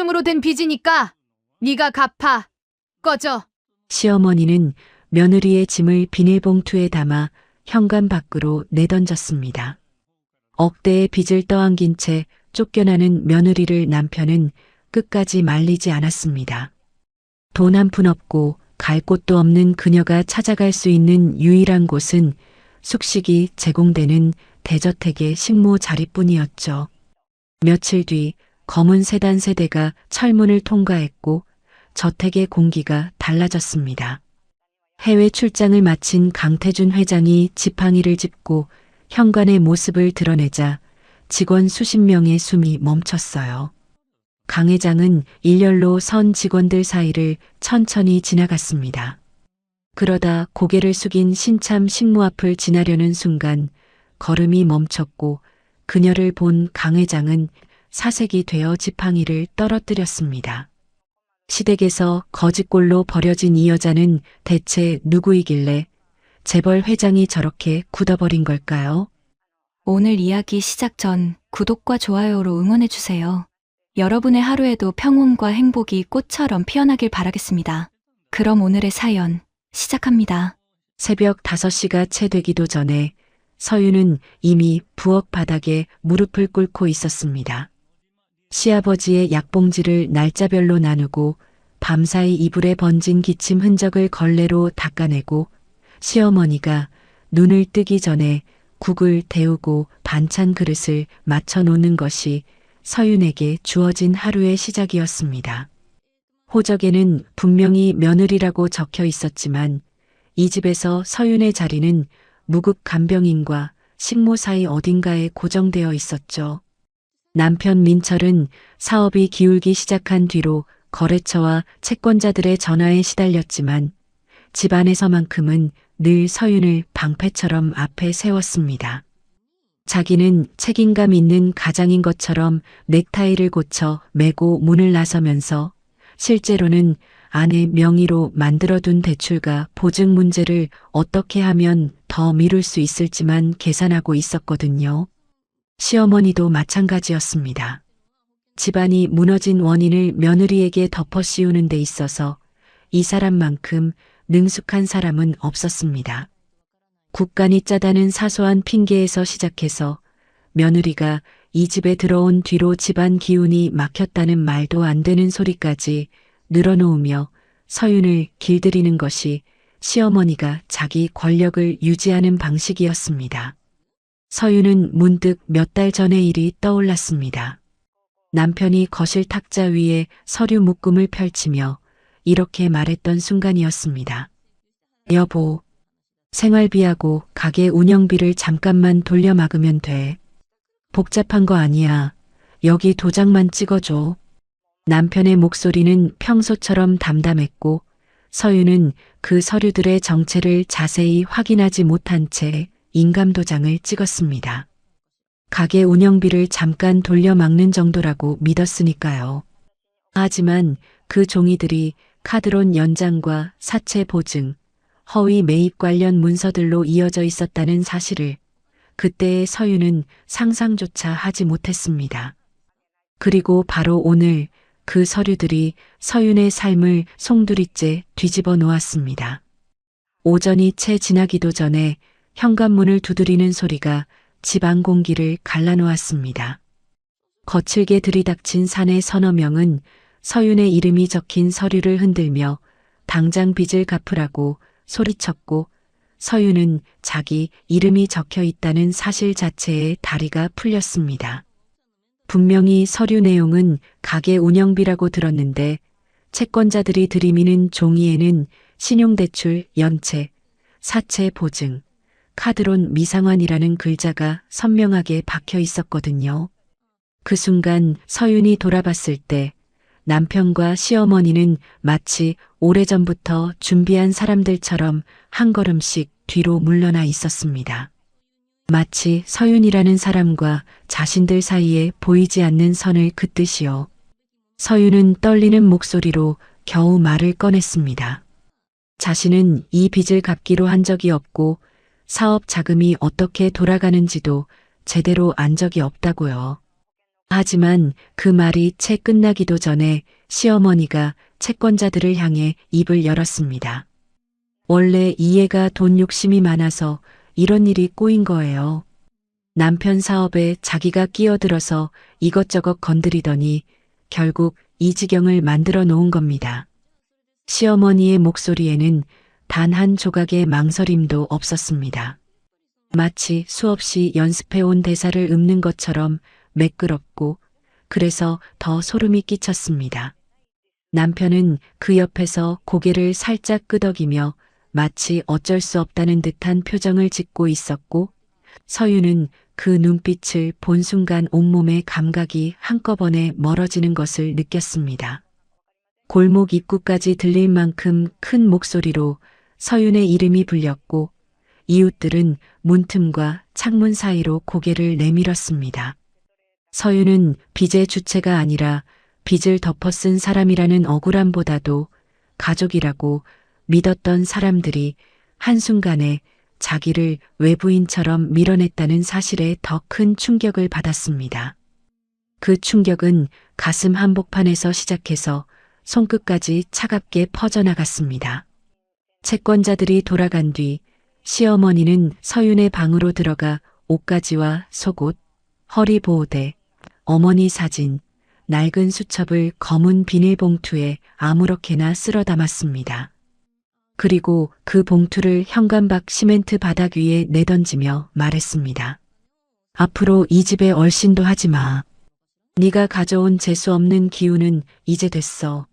이름으로 된 빚이니까 네가 갚아. 꺼져. 시어머니는 며느리의 짐을 비닐봉투에 담아 현관 밖으로 내던졌습니다. 억대의 빚을 떠안긴 채 쫓겨나는 며느리를 남편은 끝까지 말리지 않았습니다. 돈 한 푼 없고 갈 곳도 없는 그녀가 찾아갈 수 있는 유일한 곳은 숙식이 제공되는 대저택의 식모 자리뿐이었죠. 며칠 뒤 검은 세단 세대가 철문을 통과했고 저택의 공기가 달라졌습니다. 해외 출장을 마친 강태준 회장이 지팡이를 짚고 현관의 모습을 드러내자 직원 수십 명의 숨이 멈췄어요. 강 회장은 일렬로 선 직원들 사이를 천천히 지나갔습니다. 그러다 고개를 숙인 신참 식무 앞을 지나려는 순간 걸음이 멈췄고 그녀를 본 강 회장은 사색이 되어 지팡이를 떨어뜨렸습니다. 시댁에서 거짓골로 버려진 이 여자는 대체 누구이길래 재벌 회장이 저렇게 굳어버린 걸까요? 오늘 이야기 시작 전 구독과 좋아요로 응원해주세요. 여러분의 하루에도 평온과 행복이 꽃처럼 피어나길 바라겠습니다. 그럼 오늘의 사연 시작합니다. 새벽 5시가 채 되기도 전에 서윤은 이미 부엌 바닥에 무릎을 꿇고 있었습니다. 시아버지의 약봉지를 날짜별로 나누고 밤사이 이불에 번진 기침 흔적을 걸레로 닦아내고 시어머니가 눈을 뜨기 전에 국을 데우고 반찬 그릇을 맞춰 놓는 것이 서윤에게 주어진 하루의 시작이었습니다. 호적에는 분명히 며느리라고 적혀 있었지만 이 집에서 서윤의 자리는 무급 간병인과 식모 사이 어딘가에 고정되어 있었죠. 남편 민철은 사업이 기울기 시작한 뒤로 거래처와 채권자들의 전화에 시달렸지만 집안에서만큼은 늘 서윤을 방패처럼 앞에 세웠습니다. 자기는 책임감 있는 가장인 것처럼 넥타이를 고쳐 매고 문을 나서면서 실제로는 아내 명의로 만들어둔 대출과 보증 문제를 어떻게 하면 더 미룰 수 있을지만 계산하고 있었거든요. 시어머니도 마찬가지였습니다. 집안이 무너진 원인을 며느리에게 덮어 씌우는 데 있어서 이 사람만큼 능숙한 사람은 없었습니다. 국간이 짜다는 사소한 핑계에서 시작해서 며느리가 이 집에 들어온 뒤로 집안 기운이 막혔다는 말도 안 되는 소리까지 늘어놓으며 서윤을 길들이는 것이 시어머니가 자기 권력을 유지하는 방식이었습니다. 서윤은 문득 몇 달 전의 일이 떠올랐습니다. 남편이 거실 탁자 위에 서류 묶음을 펼치며 이렇게 말했던 순간이었습니다. 여보, 생활비하고 가게 운영비를 잠깐만 돌려 막으면 돼. 복잡한 거 아니야. 여기 도장만 찍어줘. 남편의 목소리는 평소처럼 담담했고 서윤은 그 서류들의 정체를 자세히 확인하지 못한 채 인감도장을 찍었습니다. 가게 운영비를 잠깐 돌려 막는 정도라고 믿었으니까요. 하지만 그 종이들이 카드론 연장과 사채 보증, 허위 매입 관련 문서들로 이어져 있었다는 사실을 그때의 서윤은 상상조차 하지 못했습니다. 그리고 바로 오늘 그 서류들이 서윤의 삶을 송두리째 뒤집어 놓았습니다. 오전이 채 지나기도 전에 현관문을 두드리는 소리가 집안 공기를 갈라놓았습니다. 거칠게 들이닥친 사내 서너 명은 서윤의 이름이 적힌 서류를 흔들며 당장 빚을 갚으라고 소리쳤고 서윤은 자기 이름이 적혀 있다는 사실 자체에 다리가 풀렸습니다. 분명히 서류 내용은 가게 운영비라고 들었는데 채권자들이 들이미는 종이에는 신용대출 연체, 사채 보증, 카드론 미상환이라는 글자가 선명하게 박혀 있었거든요. 그 순간 서윤이 돌아봤을 때 남편과 시어머니는 마치 오래전부터 준비한 사람들처럼 한 걸음씩 뒤로 물러나 있었습니다. 마치 서윤이라는 사람과 자신들 사이에 보이지 않는 선을 긋듯이요. 서윤은 떨리는 목소리로 겨우 말을 꺼냈습니다. 자신은 이 빚을 갚기로 한 적이 없고 사업 자금이 어떻게 돌아가는지도 제대로 안 적이 없다고요. 하지만 그 말이 채 끝나기도 전에 시어머니가 채권자들을 향해 입을 열었습니다. 원래 이 애가 돈 욕심이 많아서 이런 일이 꼬인 거예요. 남편 사업에 자기가 끼어들어서 이것저것 건드리더니 결국 이 지경을 만들어 놓은 겁니다. 시어머니의 목소리에는 단 한 조각의 망설임도 없었습니다. 마치 수없이 연습해온 대사를 읊는 것처럼 매끄럽고 그래서 더 소름이 끼쳤습니다. 남편은 그 옆에서 고개를 살짝 끄덕이며 마치 어쩔 수 없다는 듯한 표정을 짓고 있었고 서유는 그 눈빛을 본 순간 온몸의 감각이 한꺼번에 멀어지는 것을 느꼈습니다. 골목 입구까지 들릴 만큼 큰 목소리로 서윤의 이름이 불렸고 이웃들은 문틈과 창문 사이로 고개를 내밀었습니다. 서윤은 빚의 주체가 아니라 빚을 덮어 쓴 사람이라는 억울함보다도 가족이라고 믿었던 사람들이 한순간에 자기를 외부인처럼 밀어냈다는 사실에 더 큰 충격을 받았습니다. 그 충격은 가슴 한복판에서 시작해서 손끝까지 차갑게 퍼져나갔습니다. 채권자들이 돌아간 뒤 시어머니는 서윤의 방으로 들어가 옷가지와 속옷, 허리 보호대, 어머니 사진, 낡은 수첩을 검은 비닐봉투에 아무렇게나 쓸어 담았습니다. 그리고 그 봉투를 현관밖 시멘트 바닥 위에 내던지며 말했습니다. 앞으로 이 집에 얼씬도 하지 마. 네가 가져온 재수 없는 기운은 이제 됐어.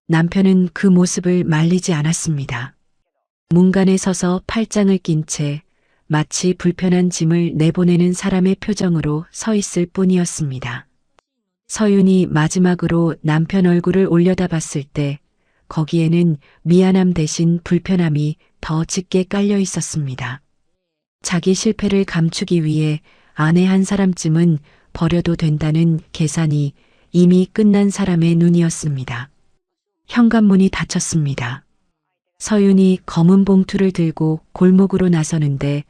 남편은 그 모습을 말리지 않았습니다. 문간에 서서 팔짱을 낀 채 마치 불편한 짐을 내보내는 사람의 표정으로 서 있을 뿐이었습니다. 서윤이 마지막으로 남편 얼굴을 올려다봤을 때 거기에는 미안함 대신 불편함이 더 짙게 깔려 있었습니다. 자기 실패를 감추기 위해 아내 한 사람쯤은 버려도 된다는 계산이 이미 끝난 사람의 눈이었습니다. 현관문이 닫혔습니다. 서윤이 검은 봉투를 들고 골목으로 나서는데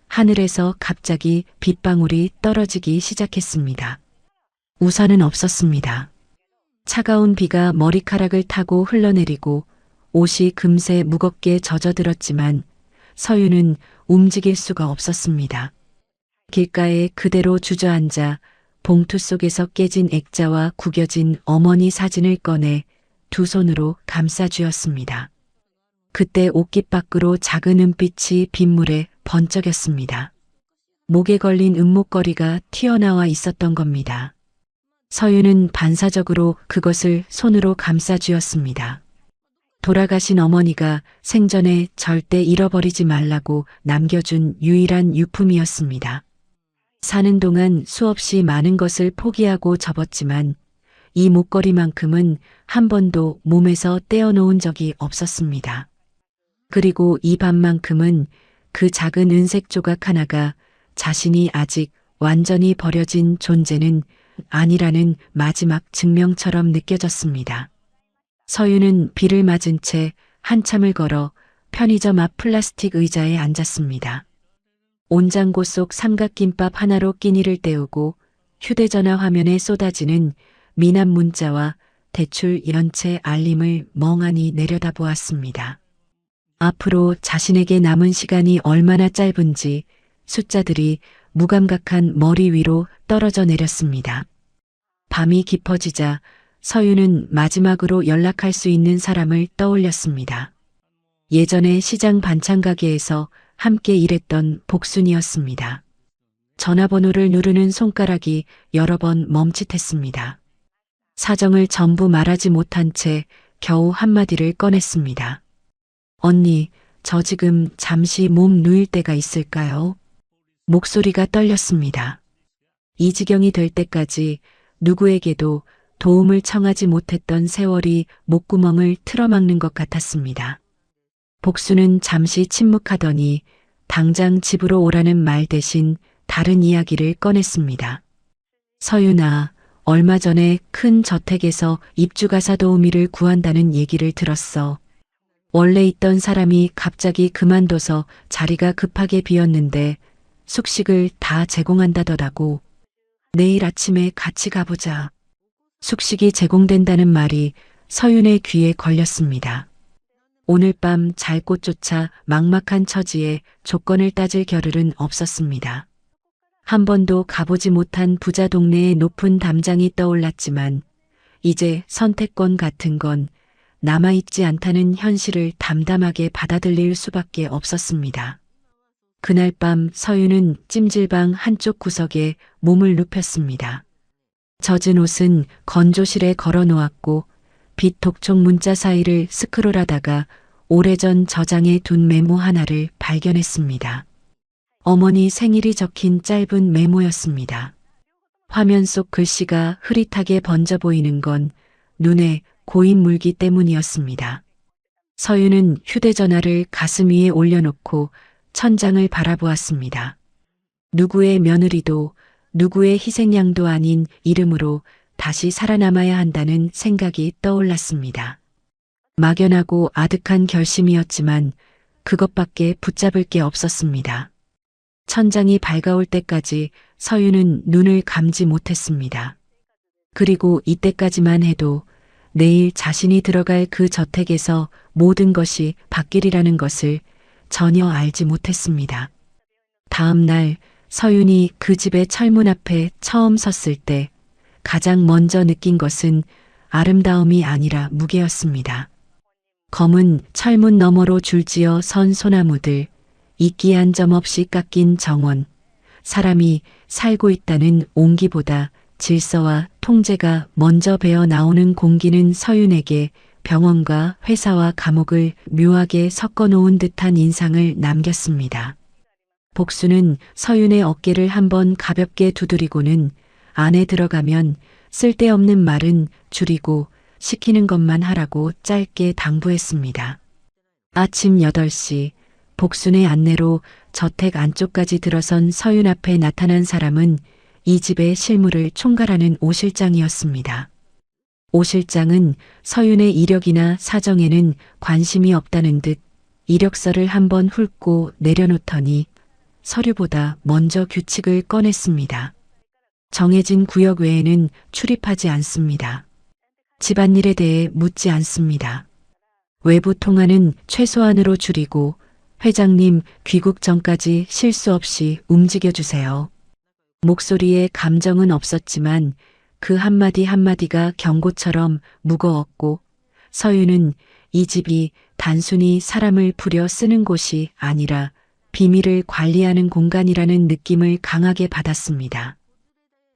하늘에서 갑자기 빗방울이 떨어지기 시작했습니다. 우산은 없었습니다. 차가운 비가 머리카락을 타고 흘러내리고 옷이 금세 무겁게 젖어들었지만 서윤은 움직일 수가 없었습니다. 길가에 그대로 주저앉아 봉투 속에서 깨진 액자와 구겨진 어머니 사진을 꺼내 두 손으로 감싸쥐었습니다. 그때 옷깃 밖으로 작은 은빛이 빗물에 번쩍였습니다. 목에 걸린 은목걸이가 튀어나와 있었던 겁니다. 서윤은 반사적으로 그것을 손으로 감싸쥐었습니다. 돌아가신 어머니가 생전에 절대 잃어버리지 말라고 남겨준 유일한 유품이었습니다. 사는 동안 수없이 많은 것을 포기하고 접었지만 이 목걸이만큼은 한 번도 몸에서 떼어놓은 적이 없었습니다. 그리고 이 밤만큼은 그 작은 은색 조각 하나가 자신이 아직 완전히 버려진 존재는 아니라는 마지막 증명처럼 느껴졌습니다. 서윤은 비를 맞은 채 한참을 걸어 편의점 앞 플라스틱 의자에 앉았습니다. 온장고 속 삼각김밥 하나로 끼니를 때우고 휴대전화 화면에 쏟아지는 미남 문자와 대출 연체 알림을 멍하니 내려다보았습니다. 앞으로 자신에게 남은 시간이 얼마나 짧은지 숫자들이 무감각한 머리 위로 떨어져 내렸습니다. 밤이 깊어지자 서윤은 마지막으로 연락할 수 있는 사람을 떠올렸습니다. 예전에 시장 반찬 가게에서 함께 일했던 복순이었습니다. 전화번호를 누르는 손가락이 여러 번 멈칫했습니다. 사정을 전부 말하지 못한 채 겨우 한마디를 꺼냈습니다. 언니, 저 지금 잠시 몸 누일 때가 있을까요? 목소리가 떨렸습니다. 이 지경이 될 때까지 누구에게도 도움을 청하지 못했던 세월이 목구멍을 틀어막는 것 같았습니다. 복수는 잠시 침묵하더니 당장 집으로 오라는 말 대신 다른 이야기를 꺼냈습니다. 서윤아, 얼마 전에 큰 저택에서 입주가사 도우미를 구한다는 얘기를 들었어. 원래 있던 사람이 갑자기 그만둬서 자리가 급하게 비었는데 숙식을 다 제공한다더라고. 내일 아침에 같이 가보자. 숙식이 제공된다는 말이 서윤의 귀에 걸렸습니다. 오늘 밤 잘 곳조차 막막한 처지에 조건을 따질 겨를은 없었습니다. 한 번도 가보지 못한 부자 동네의 높은 담장이 떠올랐지만 이제 선택권 같은 건 남아있지 않다는 현실을 담담하게 받아들일 수밖에 없었습니다. 그날 밤 서윤은 찜질방 한쪽 구석에 몸을 눕혔습니다. 젖은 옷은 건조실에 걸어 놓았고 빛 독촉 문자 사이를 스크롤하다가 오래전 저장해 둔 메모 하나를 발견했습니다. 어머니 생일이 적힌 짧은 메모였습니다. 화면 속 글씨가 흐릿하게 번져 보이는 건 눈에 고인 물기 때문이었습니다. 서윤은 휴대전화를 가슴 위에 올려놓고 천장을 바라보았습니다. 누구의 며느리도 누구의 희생양도 아닌 이름으로 다시 살아남아야 한다는 생각이 떠올랐습니다. 막연하고 아득한 결심이었지만 그것밖에 붙잡을 게 없었습니다. 천장이 밝아올 때까지 서윤은 눈을 감지 못했습니다. 그리고 이때까지만 해도 내일 자신이 들어갈 그 저택에서 모든 것이 바뀌리라는 것을 전혀 알지 못했습니다. 다음 날 서윤이 그 집의 철문 앞에 처음 섰을 때 가장 먼저 느낀 것은 아름다움이 아니라 무게였습니다. 검은 철문 너머로 줄지어 선 소나무들, 이끼 한 점 없이 깎인 정원, 사람이 살고 있다는 온기보다 질서와 통제가 먼저 배어 나오는 공기는 서윤에게 병원과 회사와 감옥을 묘하게 섞어 놓은 듯한 인상을 남겼습니다. 복수는 서윤의 어깨를 한번 가볍게 두드리고는 안에 들어가면 쓸데없는 말은 줄이고 시키는 것만 하라고 짧게 당부했습니다. 아침 8시 복순의 안내로 저택 안쪽까지 들어선 서윤 앞에 나타난 사람은 이 집의 실물을 총괄하는 오 실장이었습니다. 오 실장은 서윤의 이력이나 사정에는 관심이 없다는 듯 이력서를 한번 훑고 내려놓더니 서류보다 먼저 규칙을 꺼냈습니다. 정해진 구역 외에는 출입하지 않습니다. 집안일에 대해 묻지 않습니다. 외부 통화는 최소한으로 줄이고 회장님 귀국 전까지 실수 없이 움직여주세요. 목소리에 감정은 없었지만 그 한마디 한마디가 경고처럼 무거웠고 서윤은 이 집이 단순히 사람을 부려 쓰는 곳이 아니라 비밀을 관리하는 공간이라는 느낌을 강하게 받았습니다.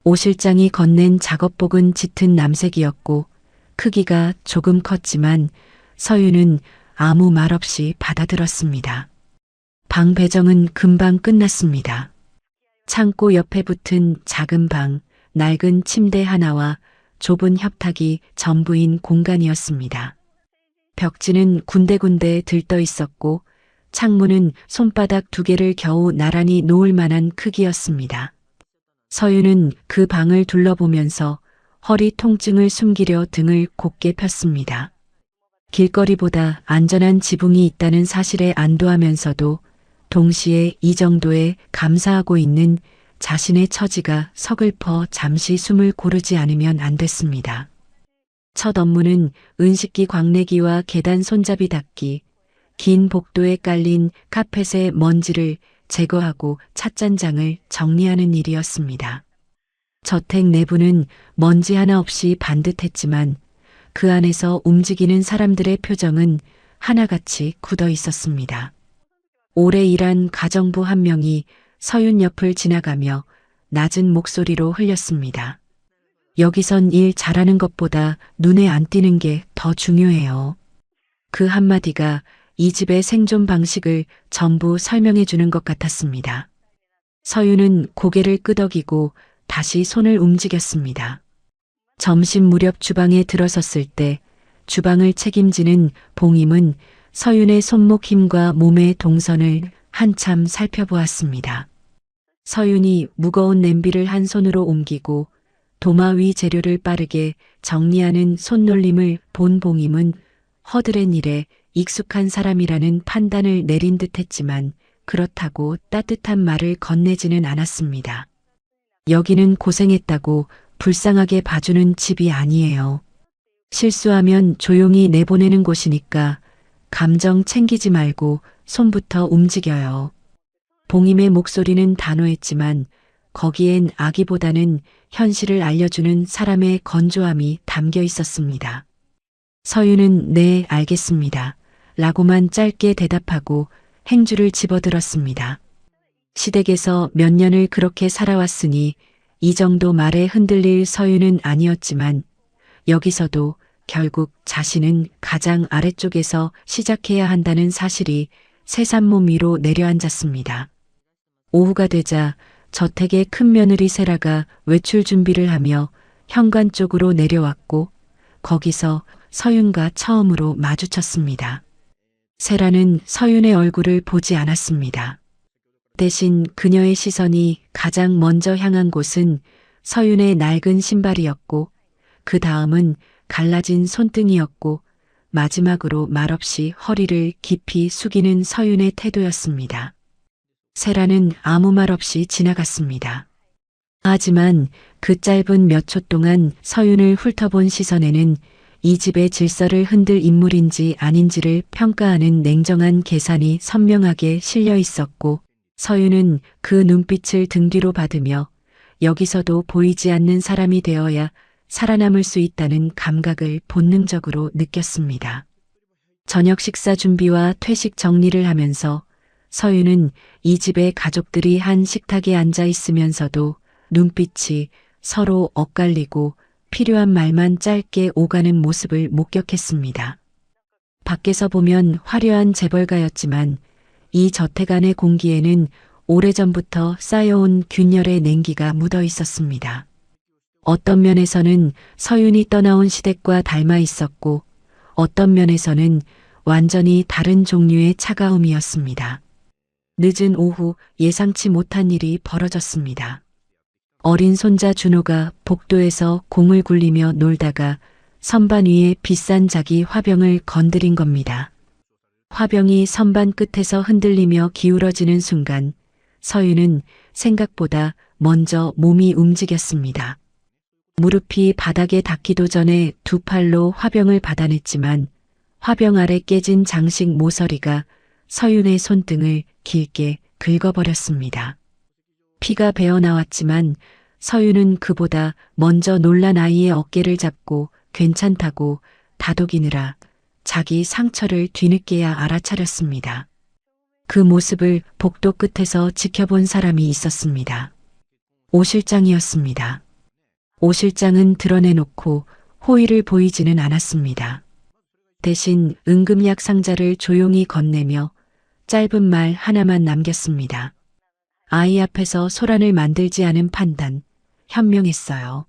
오 실장이 건넨 작업복은 짙은 남색이었고 크기가 조금 컸지만 서윤은 아무 말 없이 받아들었습니다. 방 배정은 금방 끝났습니다. 창고 옆에 붙은 작은 방, 낡은 침대 하나와 좁은 협탁이 전부인 공간이었습니다. 벽지는 군데군데 들떠 있었고 창문은 손바닥 2개를 겨우 나란히 놓을 만한 크기였습니다. 서윤은 그 방을 둘러보면서 허리 통증을 숨기려 등을 곧게 폈습니다. 길거리보다 안전한 지붕이 있다는 사실에 안도하면서도 동시에 이 정도에 감사하고 있는 자신의 처지가 서글퍼 잠시 숨을 고르지 않으면 안 됐습니다. 첫 업무는 은식기 광내기와 계단 손잡이 닦기, 긴 복도에 깔린 카펫의 먼지를 제거하고 찻잔장을 정리하는 일이었습니다. 저택 내부는 먼지 하나 없이 반듯했지만 그 안에서 움직이는 사람들의 표정은 하나같이 굳어 있었습니다. 오래 일한 가정부 한 명이 서윤 옆을 지나가며 낮은 목소리로 흘렸습니다. 여기선 일 잘하는 것보다 눈에 안 띄는 게 더 중요해요. 그 한마디가 이 집의 생존 방식을 전부 설명해 주는 것 같았습니다. 서윤은 고개를 끄덕이고 다시 손을 움직였습니다. 점심 무렵 주방에 들어섰을 때 주방을 책임지는 봉임은 서윤의 손목 힘과 몸의 동선을 한참 살펴보았습니다. 서윤이 무거운 냄비를 한 손으로 옮기고 도마 위 재료를 빠르게 정리하는 손놀림을 본 봉임은 허드렛 일에 익숙한 사람이라는 판단을 내린 듯했지만 그렇다고 따뜻한 말을 건네지는 않았습니다. 여기는 고생했다고 불쌍하게 봐주는 집이 아니에요. 실수하면 조용히 내보내는 곳이니까 감정 챙기지 말고 손부터 움직여요. 봉임의 목소리는 단호했지만 거기엔 아기보다는 현실을 알려주는 사람의 건조함이 담겨 있었습니다. 서윤은 네, 알겠습니다. 라고만 짧게 대답하고 행주를 집어들었습니다. 시댁에서 몇 년을 그렇게 살아왔으니 이 정도 말에 흔들릴 서윤은 아니었지만 여기서도 결국 자신은 가장 아래쪽에서 시작해야 한다는 사실이 새삼몸 위로 내려앉았습니다. 오후가 되자 저택의 큰 며느리 세라가 외출 준비를 하며 현관 쪽으로 내려왔고 거기서 서윤과 처음으로 마주쳤습니다. 세라는 서윤의 얼굴을 보지 않았습니다. 대신 그녀의 시선이 가장 먼저 향한 곳은 서윤의 낡은 신발이었고 그 다음은 갈라진 손등이었고 마지막으로 말없이 허리를 깊이 숙이는 서윤의 태도였습니다. 세라는 아무 말 없이 지나갔습니다. 하지만 그 짧은 몇 초 동안 서윤을 훑어본 시선에는 이 집의 질서를 흔들 인물인지 아닌지를 평가하는 냉정한 계산이 선명하게 실려 있었고 서윤은 그 눈빛을 등 뒤로 받으며 여기서도 보이지 않는 사람이 되어야 살아남을 수 있다는 감각을 본능적으로 느꼈습니다. 저녁 식사 준비와 퇴식 정리를 하면서 서윤은 이 집의 가족들이 한 식탁에 앉아 있으면서도 눈빛이 서로 엇갈리고 필요한 말만 짧게 오가는 모습을 목격했습니다. 밖에서 보면 화려한 재벌가였지만 이 저택 안의 공기에는 오래전부터 쌓여온 균열의 냉기가 묻어 있었습니다. 어떤 면에서는 서윤이 떠나온 시댁과 닮아 있었고 어떤 면에서는 완전히 다른 종류의 차가움이었습니다. 늦은 오후 예상치 못한 일이 벌어졌습니다. 어린 손자 준호가 복도에서 공을 굴리며 놀다가 선반 위에 비싼 자기 화병을 건드린 겁니다. 화병이 선반 끝에서 흔들리며 기울어지는 순간 서윤은 생각보다 먼저 몸이 움직였습니다. 무릎이 바닥에 닿기도 전에 두 팔로 화병을 받아냈지만 화병 아래 깨진 장식 모서리가 서윤의 손등을 길게 긁어버렸습니다. 피가 배어나왔지만 서윤은 그보다 먼저 놀란 아이의 어깨를 잡고 괜찮다고 다독이느라 자기 상처를 뒤늦게야 알아차렸습니다. 그 모습을 복도 끝에서 지켜본 사람이 있었습니다. 오 실장이었습니다. 오 실장은 드러내놓고 호의를 보이지는 않았습니다. 대신 응급약 상자를 조용히 건네며 짧은 말 하나만 남겼습니다. 아이 앞에서 소란을 만들지 않은 판단, 현명했어요.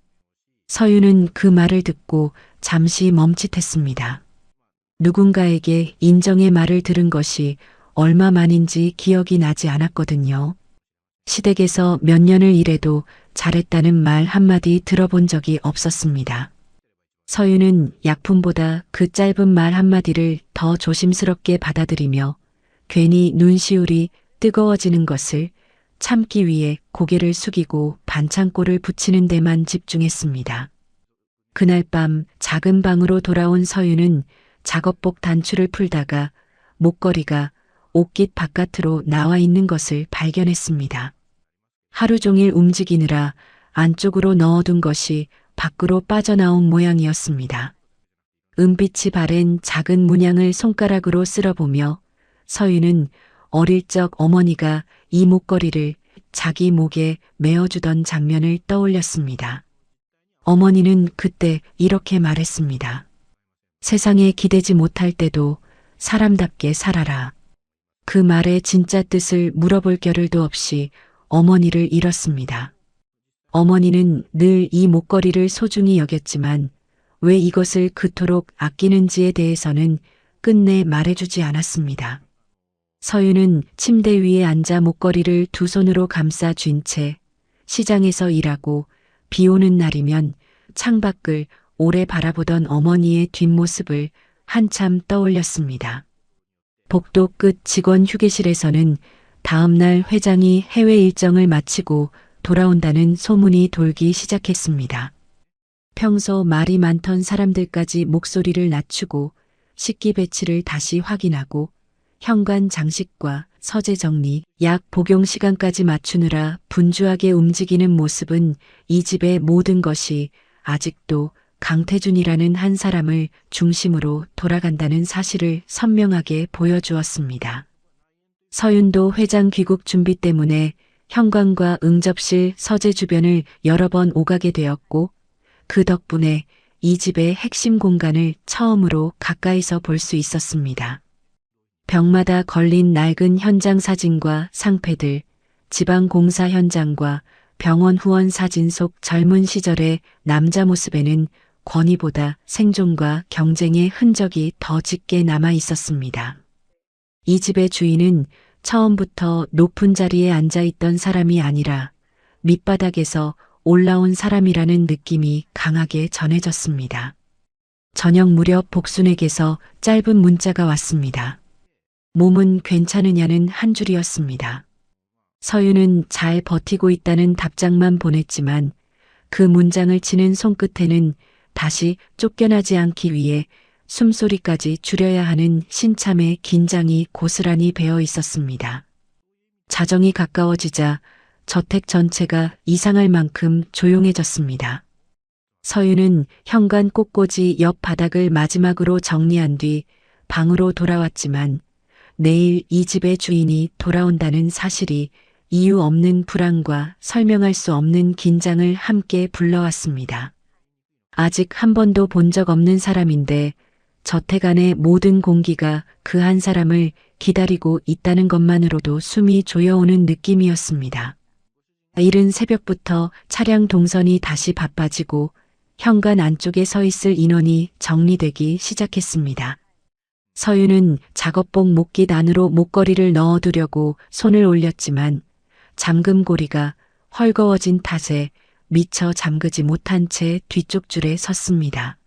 서윤은 그 말을 듣고 잠시 멈칫했습니다. 누군가에게 인정의 말을 들은 것이 얼마만인지 기억이 나지 않았거든요. 시댁에서 몇 년을 일해도 잘했다는 말 한마디 들어본 적이 없었습니다. 서윤은 약품보다 그 짧은 말 한마디를 더 조심스럽게 받아들이며 괜히 눈시울이 뜨거워지는 것을 참기 위해 고개를 숙이고 반창고를 붙이는 데만 집중했습니다. 그날 밤 작은 방으로 돌아온 서윤은 작업복 단추를 풀다가 목걸이가 옷깃 바깥으로 나와 있는 것을 발견했습니다. 하루 종일 움직이느라 안쪽으로 넣어둔 것이 밖으로 빠져나온 모양이었습니다. 은빛이 바랜 작은 문양을 손가락으로 쓸어보며 서윤은 어릴 적 어머니가 이 목걸이를 자기 목에 메어주던 장면을 떠올렸습니다. 어머니는 그때 이렇게 말했습니다. 세상에 기대지 못할 때도 사람답게 살아라. 그 말의 진짜 뜻을 물어볼 겨를도 없이 어머니를 잃었습니다. 어머니는 늘 이 목걸이를 소중히 여겼지만 왜 이것을 그토록 아끼는지에 대해서는 끝내 말해주지 않았습니다. 서윤은 침대 위에 앉아 목걸이를 두 손으로 감싸 쥔 채 시장에서 일하고 비 오는 날이면 창밖을 오래 바라보던 어머니의 뒷모습을 한참 떠올렸습니다. 복도 끝 직원 휴게실에서는 다음 날 회장이 해외 일정을 마치고 돌아온다는 소문이 돌기 시작했습니다. 평소 말이 많던 사람들까지 목소리를 낮추고 식기 배치를 다시 확인하고 현관 장식과 서재 정리, 약 복용 시간까지 맞추느라 분주하게 움직이는 모습은 이 집의 모든 것이 아직도 강태준이라는 한 사람을 중심으로 돌아간다는 사실을 선명하게 보여주었습니다. 서윤도 회장 귀국 준비 때문에 현관과 응접실, 서재 주변을 여러 번 오가게 되었고 그 덕분에 이 집의 핵심 공간을 처음으로 가까이서 볼 수 있었습니다. 벽마다 걸린 낡은 현장 사진과 상패들, 지방공사 현장과 병원 후원 사진 속 젊은 시절의 남자 모습에는 권위보다 생존과 경쟁의 흔적이 더 짙게 남아 있었습니다. 이 집의 주인은 처음부터 높은 자리에 앉아 있던 사람이 아니라 밑바닥에서 올라온 사람이라는 느낌이 강하게 전해졌습니다. 저녁 무렵 복순에게서 짧은 문자가 왔습니다. 몸은 괜찮으냐는 한 줄이었습니다. 서윤은 잘 버티고 있다는 답장만 보냈지만 그 문장을 치는 손끝에는 다시 쫓겨나지 않기 위해 숨소리까지 줄여야 하는 신참의 긴장이 고스란히 배어 있었습니다. 자정이 가까워지자 저택 전체가 이상할 만큼 조용해졌습니다. 서윤은 현관 꽃꽂이 옆 바닥을 마지막으로 정리한 뒤 방으로 돌아왔지만 내일 이 집의 주인이 돌아온다는 사실이 이유 없는 불안과 설명할 수 없는 긴장을 함께 불러왔습니다. 아직 한 번도 본 적 없는 사람인데 저택 안의 모든 공기가 그 한 사람을 기다리고 있다는 것만으로도 숨이 조여오는 느낌이었습니다. 이른 새벽부터 차량 동선이 다시 바빠지고 현관 안쪽에 서 있을 인원이 정리되기 시작했습니다. 서윤은 작업복 목깃 안으로 목걸이를 넣어두려고 손을 올렸지만 잠금고리가 헐거워진 탓에 미처 잠그지 못한 채 뒤쪽 줄에 섰습니다.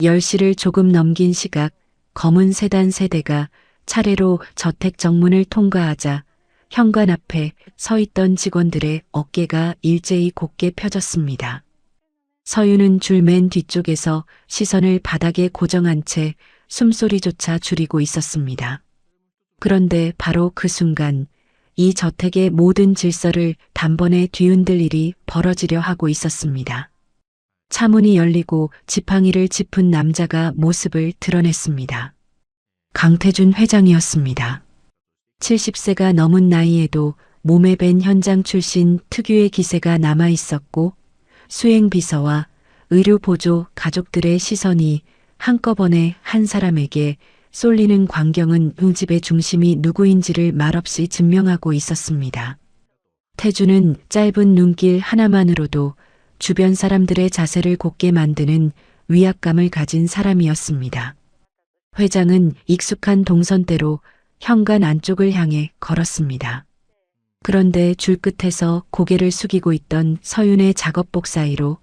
10시를 조금 넘긴 시각 검은 세단 세대가 차례로 저택 정문을 통과하자 현관 앞에 서 있던 직원들의 어깨가 일제히 곧게 펴졌습니다. 서윤은 줄 맨 뒤쪽에서 시선을 바닥에 고정한 채 숨소리조차 줄이고 있었습니다. 그런데 바로 그 순간 이 저택의 모든 질서를 단번에 뒤흔들 일이 벌어지려 하고 있었습니다. 차문이 열리고 지팡이를 짚은 남자가 모습을 드러냈습니다. 강태준 회장이었습니다. 70세가 넘은 나이에도 몸에 밴 현장 출신 특유의 기세가 남아 있었고 수행비서와 의료보조 가족들의 시선이 한꺼번에 한 사람에게 쏠리는 광경은 그 집의 중심이 누구인지를 말없이 증명하고 있었습니다. 태주는 짧은 눈길 하나만으로도 주변 사람들의 자세를 곧게 만드는 위압감을 가진 사람이었습니다. 회장은 익숙한 동선대로 현관 안쪽을 향해 걸었습니다. 그런데 줄 끝에서 고개를 숙이고 있던 서윤의 작업복 사이로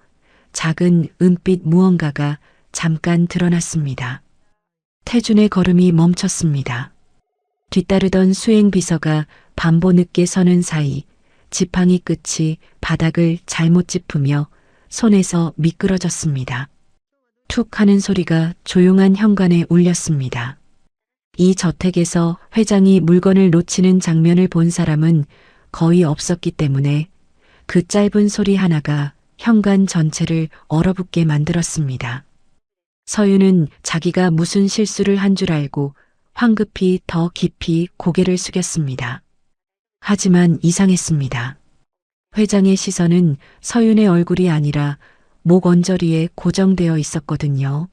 작은 은빛 무언가가 잠깐 드러났습니다. 태준의 걸음이 멈췄습니다. 뒤따르던 수행비서가 반보 늦게 서는 사이 지팡이 끝이 바닥을 잘못 짚으며 손에서 미끄러졌습니다. 툭 하는 소리가 조용한 현관에 울렸습니다. 이 저택에서 회장이 물건을 놓치는 장면을 본 사람은 거의 없었기 때문에 그 짧은 소리 하나가 현관 전체를 얼어붙게 만들었습니다. 서윤은 자기가 무슨 실수를 한 줄 알고 황급히 더 깊이 고개를 숙였습니다. 하지만 이상했습니다. 회장의 시선은 서윤의 얼굴이 아니라 목 언저리에 고정되어 있었거든요.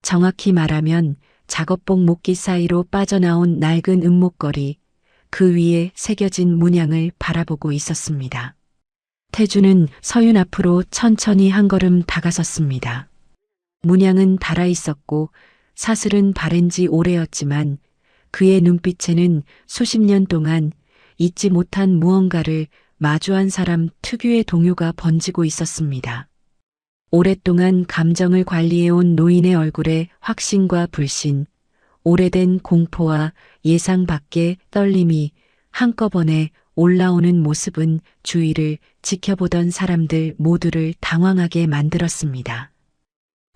정확히 말하면 작업복 목깃 사이로 빠져나온 낡은 은목걸이, 그 위에 새겨진 문양을 바라보고 있었습니다. 태주는 서윤 앞으로 천천히 한 걸음 다가섰습니다. 문양은 달아 있었고 사슬은 바랜 지 오래였지만 그의 눈빛에는 수십 년 동안 잊지 못한 무언가를 마주한 사람 특유의 동요가 번지고 있었습니다. 오랫동안 감정을 관리해온 노인의 얼굴에 확신과 불신, 오래된 공포와 예상 밖의 떨림이 한꺼번에 올라오는 모습은 주위를 지켜보던 사람들 모두를 당황하게 만들었습니다.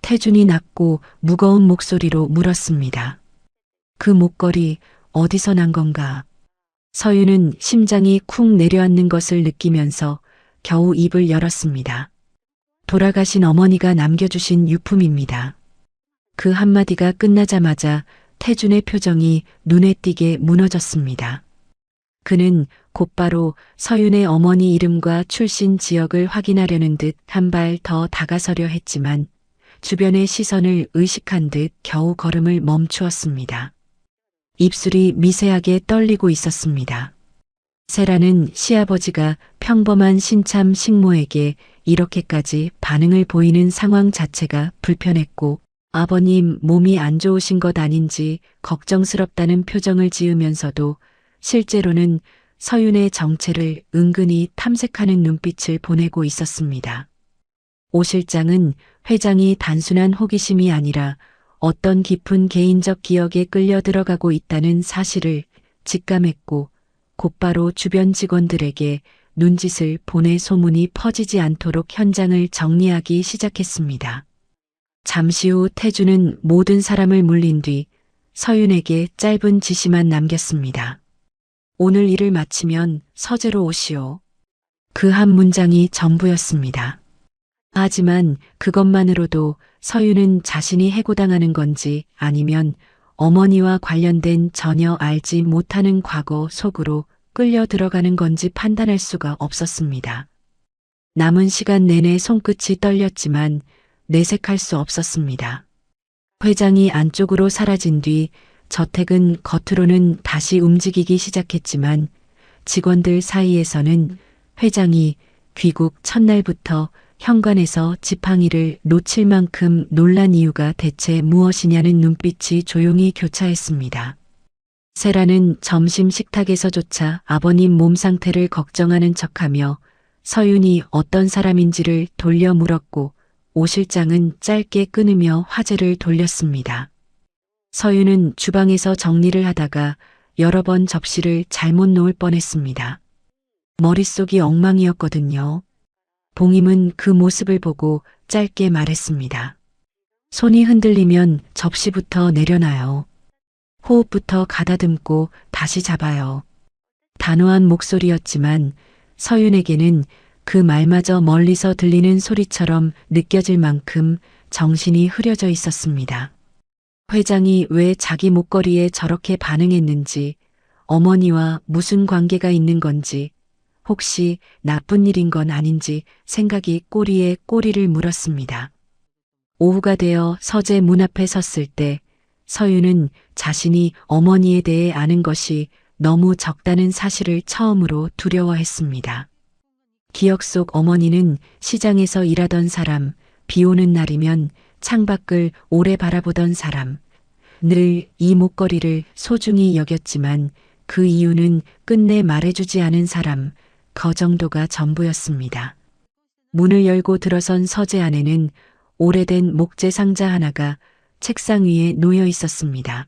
태준이 낮고 무거운 목소리로 물었습니다. 그 목걸이 어디서 난 건가? 서윤은 심장이 쿵 내려앉는 것을 느끼면서 겨우 입을 열었습니다. 돌아가신 어머니가 남겨주신 유품입니다. 그 한마디가 끝나자마자 태준의 표정이 눈에 띄게 무너졌습니다. 그는 곧바로 서윤의 어머니 이름과 출신 지역을 확인하려는 듯 한 발 더 다가서려 했지만 주변의 시선을 의식한 듯 겨우 걸음을 멈추었습니다. 입술이 미세하게 떨리고 있었습니다. 세라는 시아버지가 평범한 신참 식모에게 이렇게까지 반응을 보이는 상황 자체가 불편했고 아버님 몸이 안 좋으신 것 아닌지 걱정스럽다는 표정을 지으면서도 실제로는 서윤의 정체를 은근히 탐색하는 눈빛을 보내고 있었습니다. 오 실장은 회장이 단순한 호기심이 아니라 어떤 깊은 개인적 기억에 끌려 들어가고 있다는 사실을 직감했고 곧바로 주변 직원들에게 눈짓을 보내 소문이 퍼지지 않도록 현장을 정리하기 시작했습니다. 잠시 후 태준은 모든 사람을 물린 뒤 서윤에게 짧은 지시만 남겼습니다. 오늘 일을 마치면 서재로 오시오. 그 한 문장이 전부였습니다. 하지만 그것만으로도 서윤은 자신이 해고당하는 건지 아니면 어머니와 관련된 전혀 알지 못하는 과거 속으로 끌려 들어가는 건지 판단할 수가 없었습니다. 남은 시간 내내 손끝이 떨렸지만 내색할 수 없었습니다. 회장이 안쪽으로 사라진 뒤 저택은 겉으로는 다시 움직이기 시작했지만 직원들 사이에서는 회장이 귀국 첫날부터 현관에서 지팡이를 놓칠 만큼 놀란 이유가 대체 무엇이냐는 눈빛이 조용히 교차했습니다. 세라는 점심 식탁에서조차 아버님 몸 상태를 걱정하는 척하며 서윤이 어떤 사람인지를 돌려 물었고 오 실장은 짧게 끊으며 화제를 돌렸습니다. 서윤은 주방에서 정리를 하다가 여러 번 접시를 잘못 놓을 뻔했습니다. 머릿속이 엉망이었거든요. 봉임은 그 모습을 보고 짧게 말했습니다. 손이 흔들리면 접시부터 내려놔요. 호흡부터 가다듬고 다시 잡아요. 단호한 목소리였지만 서윤에게는 그 말마저 멀리서 들리는 소리처럼 느껴질 만큼 정신이 흐려져 있었습니다. 회장이 왜 자기 목걸이에 저렇게 반응했는지, 어머니와 무슨 관계가 있는 건지, 혹시 나쁜 일인 건 아닌지 생각이 꼬리에 꼬리를 물었습니다. 오후가 되어 서재 문 앞에 섰을 때 서윤은 자신이 어머니에 대해 아는 것이 너무 적다는 사실을 처음으로 두려워했습니다. 기억 속 어머니는 시장에서 일하던 사람, 비 오는 날이면 창밖을 오래 바라보던 사람, 늘 이 목걸이를 소중히 여겼지만 그 이유는 끝내 말해주지 않은 사람, 그 정도가 전부였습니다. 문을 열고 들어선 서재 안에는 오래된 목재 상자 하나가 책상 위에 놓여 있었습니다.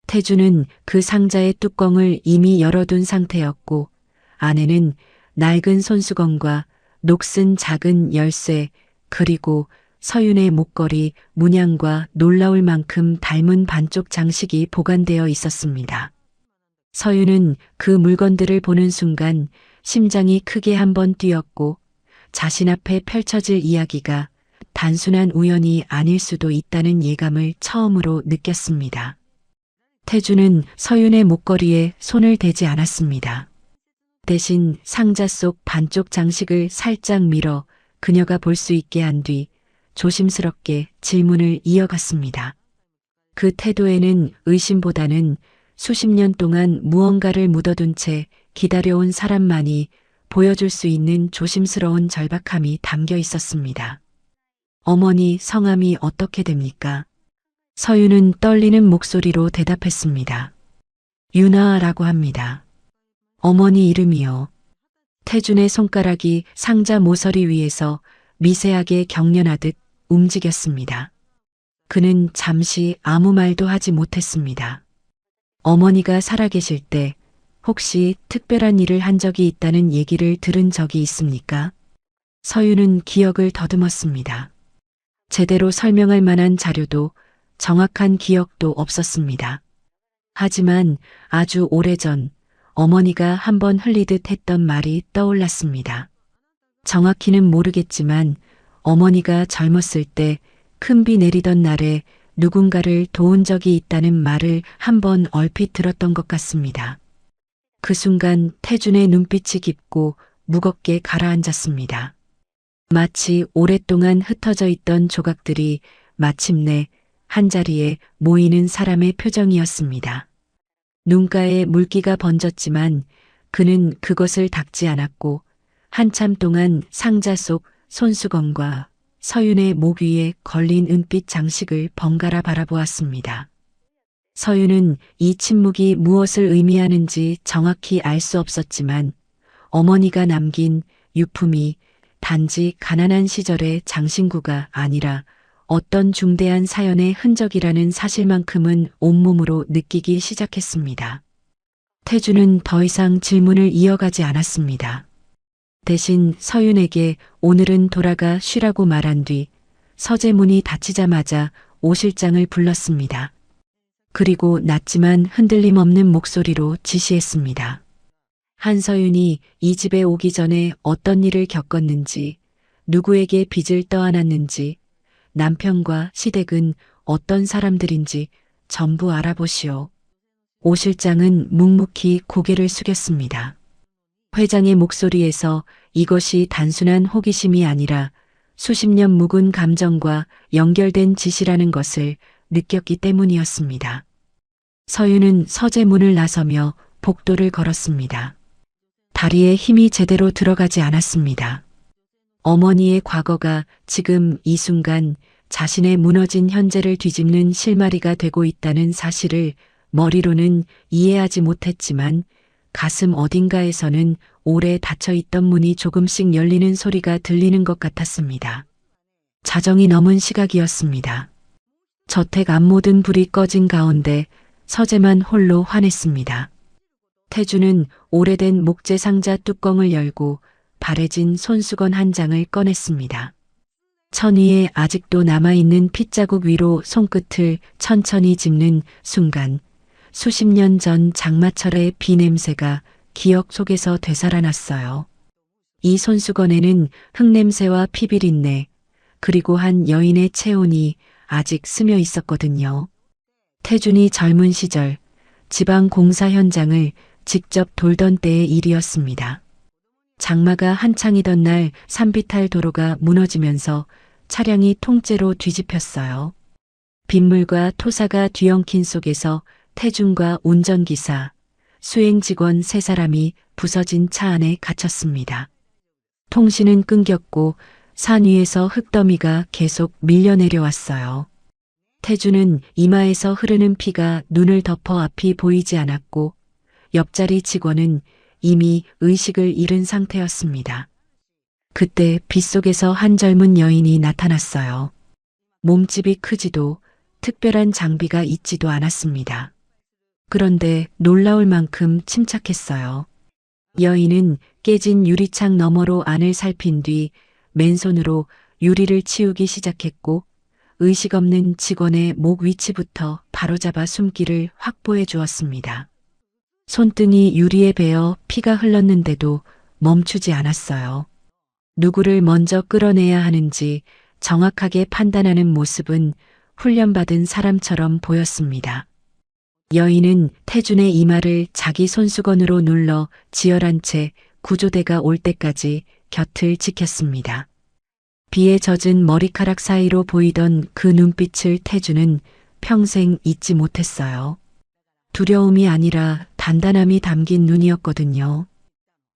태준은 그 상자의 뚜껑을 이미 열어둔 상태였고 안에는 낡은 손수건과 녹슨 작은 열쇠 그리고 서윤의 목걸이 문양과 놀라울 만큼 닮은 반쪽 장식이 보관되어 있었습니다. 서윤은 그 물건들을 보는 순간 심장이 크게 한번 뛰었고 자신 앞에 펼쳐질 이야기가 단순한 우연이 아닐 수도 있다는 예감을 처음으로 느꼈습니다. 태준은 서윤의 목걸이에 손을 대지 않았습니다. 대신 상자 속 반쪽 장식을 살짝 밀어 그녀가 볼 수 있게 한 뒤 조심스럽게 질문을 이어갔습니다. 그 태도에는 의심보다는 수십 년 동안 무언가를 묻어둔 채 기다려온 사람만이 보여줄 수 있는 조심스러운 절박함이 담겨 있었습니다. 어머니 성함이 어떻게 됩니까? 서윤은 떨리는 목소리로 대답했습니다. 유나라고 합니다. 어머니 이름이요. 태준의 손가락이 상자 모서리 위에서 미세하게 경련하듯 움직였습니다. 그는 잠시 아무 말도 하지 못했습니다. 어머니가 살아계실 때 혹시 특별한 일을 한 적이 있다는 얘기를 들은 적이 있습니까? 서윤은 기억을 더듬었습니다. 제대로 설명할 만한 자료도 정확한 기억도 없었습니다. 하지만 아주 오래전 어머니가 한번 흘리듯 했던 말이 떠올랐습니다. 정확히는 모르겠지만 어머니가 젊었을 때 큰 비 내리던 날에 누군가를 도운 적이 있다는 말을 한번 얼핏 들었던 것 같습니다. 그 순간 태준의 눈빛이 깊고 무겁게 가라앉았습니다. 마치 오랫동안 흩어져 있던 조각들이 마침내 한자리에 모이는 사람의 표정이었습니다. 눈가에 물기가 번졌지만 그는 그것을 닦지 않았고 한참 동안 상자 속 손수건과 서윤의 목 위에 걸린 은빛 장식을 번갈아 바라보았습니다. 서윤은 이 침묵이 무엇을 의미하는지 정확히 알 수 없었지만 어머니가 남긴 유품이 단지 가난한 시절의 장신구가 아니라 어떤 중대한 사연의 흔적이라는 사실만큼은 온몸으로 느끼기 시작했습니다. 태준은 더 이상 질문을 이어가지 않았습니다. 대신 서윤에게 오늘은 돌아가 쉬라고 말한 뒤 서재문이 닫히자마자 오 실장을 불렀습니다. 그리고 낮지만 흔들림 없는 목소리로 지시했습니다. 한서윤이 이 집에 오기 전에 어떤 일을 겪었는지, 누구에게 빚을 떠안았는지, 남편과 시댁은 어떤 사람들인지 전부 알아보시오. 오 실장은 묵묵히 고개를 숙였습니다. 회장의 목소리에서 이것이 단순한 호기심이 아니라 수십 년 묵은 감정과 연결된 지시라는 것을 느꼈기 때문이었습니다. 서윤은 서재문을 나서며 복도를 걸었습니다. 다리에 힘이 제대로 들어가지 않았습니다. 어머니의 과거가 지금 이 순간 자신의 무너진 현재를 뒤집는 실마리가 되고 있다는 사실을 머리로는 이해하지 못했지만 가슴 어딘가에서는 오래 닫혀 있던 문이 조금씩 열리는 소리가 들리는 것 같았습니다. 자정이 넘은 시각이었습니다. 저택 앞 모든 불이 꺼진 가운데 서재만 홀로 환했습니다. 태주는 오래된 목재 상자 뚜껑을 열고 바래진 손수건 한 장을 꺼냈습니다. 천 위에 아직도 남아있는 핏자국 위로 손끝을 천천히 짚는 순간 수십 년 전 장마철의 비 냄새가 기억 속에서 되살아났어요. 이 손수건에는 흙냄새와 피비린내 그리고 한 여인의 체온이 아직 스며 있었거든요. 태준이 젊은 시절 지방 공사 현장을 직접 돌던 때의 일이었습니다. 장마가 한창이던 날 산비탈 도로가 무너지면서 차량이 통째로 뒤집혔어요. 빗물과 토사가 뒤엉킨 속에서 태준과 운전기사, 수행 직원 3사람이 부서진 차 안에 갇혔습니다. 통신은 끊겼고 산 위에서 흙더미가 계속 밀려내려왔어요. 태준은 이마에서 흐르는 피가 눈을 덮어 앞이 보이지 않았고 옆자리 직원은 이미 의식을 잃은 상태였습니다. 그때 빗속에서 한 젊은 여인이 나타났어요. 몸집이 크지도 특별한 장비가 있지도 않았습니다. 그런데 놀라울 만큼 침착했어요. 여인은 깨진 유리창 너머로 안을 살핀 뒤 맨손으로 유리를 치우기 시작했고 의식 없는 직원의 목 위치부터 바로잡아 숨기를 확보해 주었습니다. 손등이 유리에 베어 피가 흘렀는데도 멈추지 않았어요. 누구를 먼저 끌어내야 하는지 정확하게 판단하는 모습은 훈련받은 사람처럼 보였습니다. 여인은 태준의 이마를 자기 손수건으로 눌러 지혈한 채 구조대가 올 때까지 곁을 지켰습니다. 비에 젖은 머리카락 사이로 보이던 그 눈빛을 태준은 평생 잊지 못했어요. 두려움이 아니라 단단함이 담긴 눈이었거든요.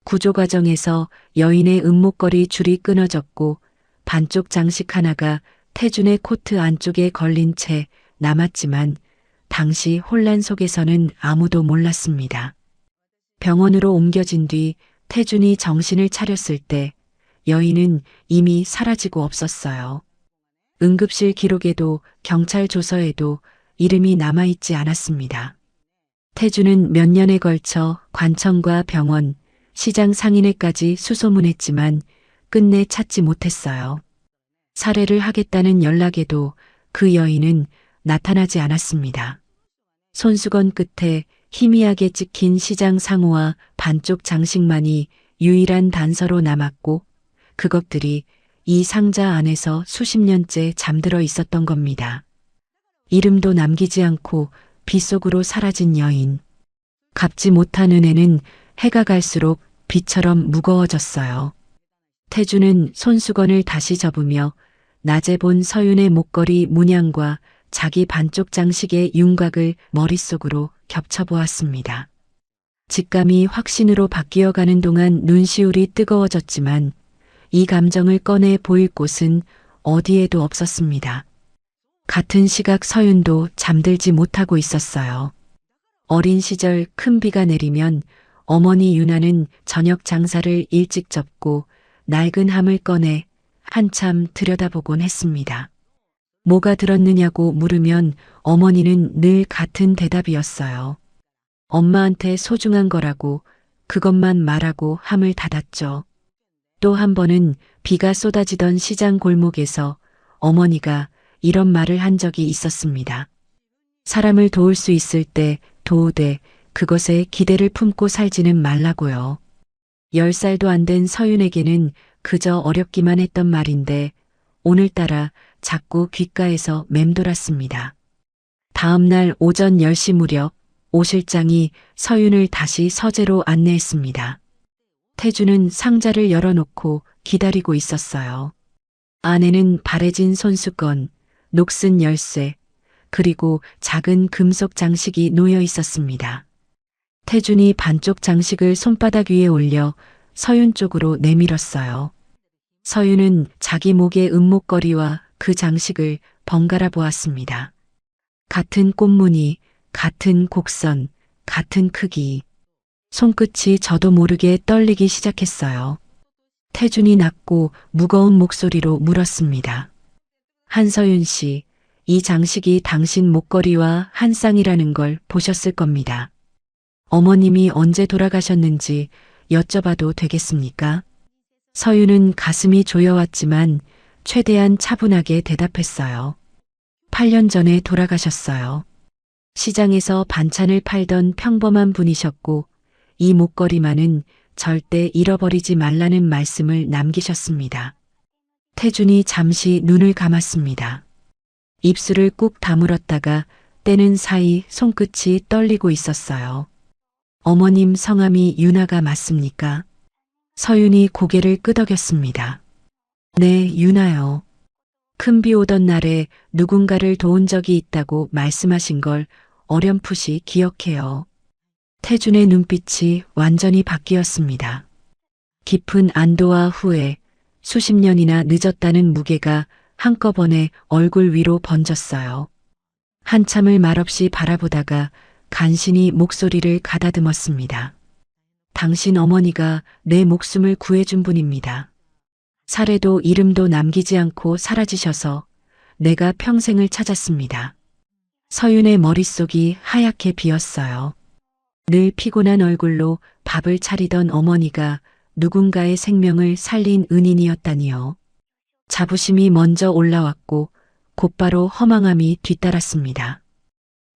구조 과정에서 여인의 은목걸이 줄이 끊어졌고 반쪽 장식 하나가 태준의 코트 안쪽에 걸린 채 남았지만 당시 혼란 속에서는 아무도 몰랐습니다. 병원으로 옮겨진 뒤 태준이 정신을 차렸을 때 여인은 이미 사라지고 없었어요. 응급실 기록에도 경찰 조서에도 이름이 남아있지 않았습니다. 태주는 몇 년에 걸쳐 관청과 병원, 시장 상인회까지 수소문했지만 끝내 찾지 못했어요. 살해를 하겠다는 연락에도 그 여인은 나타나지 않았습니다. 손수건 끝에 희미하게 찍힌 시장 상호와 반쪽 장식만이 유일한 단서로 남았고 그것들이 이 상자 안에서 수십 년째 잠들어 있었던 겁니다. 이름도 남기지 않고 빗속으로 사라진 여인. 갚지 못한 은혜는 해가 갈수록 비처럼 무거워졌어요. 태주는 손수건을 다시 접으며 낮에 본 서윤의 목걸이 문양과 자기 반쪽 장식의 윤곽을 머릿속으로 겹쳐보았습니다. 직감이 확신으로 바뀌어가는 동안 눈시울이 뜨거워졌지만 이 감정을 꺼내 보일 곳은 어디에도 없었습니다. 같은 시각 서윤도 잠들지 못하고 있었어요. 어린 시절 큰 비가 내리면 어머니 유나는 저녁 장사를 일찍 접고 낡은 함을 꺼내 한참 들여다보곤 했습니다. 뭐가 들었느냐고 물으면 어머니는 늘 같은 대답이었어요. 엄마한테 소중한 거라고 그것만 말하고 함을 닫았죠. 또 한 번은 비가 쏟아지던 시장 골목에서 어머니가 이런 말을 한 적이 있었습니다. 사람을 도울 수 있을 때 도우되 그것에 기대를 품고 살지는 말라고요. 10살도 안 된 서윤에게는 그저 어렵기만 했던 말인데 오늘따라 자꾸 귓가에서 맴돌았습니다. 다음 날 오전 10시 무렵 오 실장이 서윤을 다시 서재로 안내했습니다. 태주는 상자를 열어놓고 기다리고 있었어요. 안에는 바래진 손수건, 녹슨 열쇠, 그리고 작은 금속 장식이 놓여 있었습니다. 태준이 반쪽 장식을 손바닥 위에 올려 서윤 쪽으로 내밀었어요. 서윤은 자기 목의 은목걸이와 그 장식을 번갈아 보았습니다. 같은 꽃무늬, 같은 곡선, 같은 크기. 손끝이 저도 모르게 떨리기 시작했어요. 태준이 낮고 무거운 목소리로 물었습니다. 한서윤 씨, 이 장식이 당신 목걸이와 한 쌍이라는 걸 보셨을 겁니다. 어머님이 언제 돌아가셨는지 여쭤봐도 되겠습니까? 서윤은 가슴이 조여왔지만 최대한 차분하게 대답했어요. 8년 전에 돌아가셨어요. 시장에서 반찬을 팔던 평범한 분이셨고 이 목걸이만은 절대 잃어버리지 말라는 말씀을 남기셨습니다. 태준이 잠시 눈을 감았습니다. 입술을 꾹 다물었다가 떼는 사이 손끝이 떨리고 있었어요. 어머님 성함이 유나가 맞습니까? 서윤이 고개를 끄덕였습니다. 네, 유나요. 큰 비 오던 날에 누군가를 도운 적이 있다고 말씀하신 걸 어렴풋이 기억해요. 태준의 눈빛이 완전히 바뀌었습니다. 깊은 안도와 후회, 수십 년이나 늦었다는 무게가 한꺼번에 얼굴 위로 번졌어요. 한참을 말없이 바라보다가 간신히 목소리를 가다듬었습니다. 당신 어머니가 내 목숨을 구해준 분입니다. 살해도 이름도 남기지 않고 사라지셔서 내가 평생을 찾았습니다. 서윤의 머릿속이 하얗게 비었어요. 늘 피곤한 얼굴로 밥을 차리던 어머니가 누군가의 생명을 살린 은인이었다니요. 자부심이 먼저 올라왔고 곧바로 허망함이 뒤따랐습니다.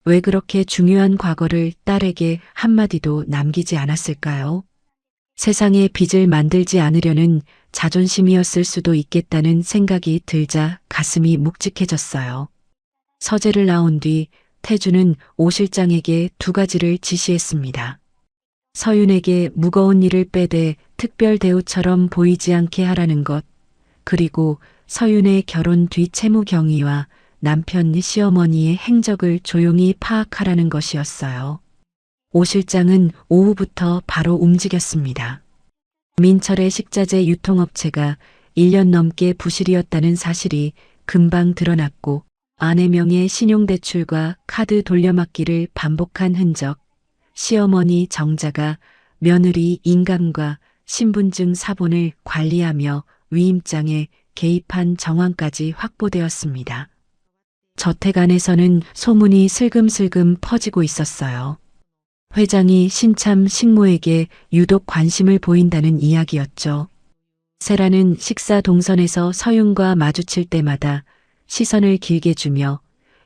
왜 그렇게 중요한 과거를 딸에게 한마디도 남기지 않았을까요? 세상에 빚을 만들지 않으려는 자존심이었을 수도 있겠다는 생각이 들자 가슴이 묵직해졌어요. 서재를 나온 뒤 태주는 오 실장에게 2가지를 지시했습니다. 서윤에게 무거운 일을 빼되 특별 대우처럼 보이지 않게 하라는 것, 그리고 서윤의 결혼 뒤 채무 경위와 남편 시어머니의 행적을 조용히 파악하라는 것이었어요. 오 실장은 오후부터 바로 움직였습니다. 민철의 식자재 유통업체가 1년 넘게 부실이었다는 사실이 금방 드러났고 아내 명의 신용대출과 카드 돌려막기를 반복한 흔적, 시어머니 정자가 며느리 인감과 신분증 사본을 관리하며 위임장에 개입한 정황까지 확보되었습니다. 저택 안에서는 소문이 슬금슬금 퍼지고 있었어요. 회장이 신참 식모에게 유독 관심을 보인다는 이야기였죠. 세라는 식사 동선에서 서윤과 마주칠 때마다 시선을 길게 주며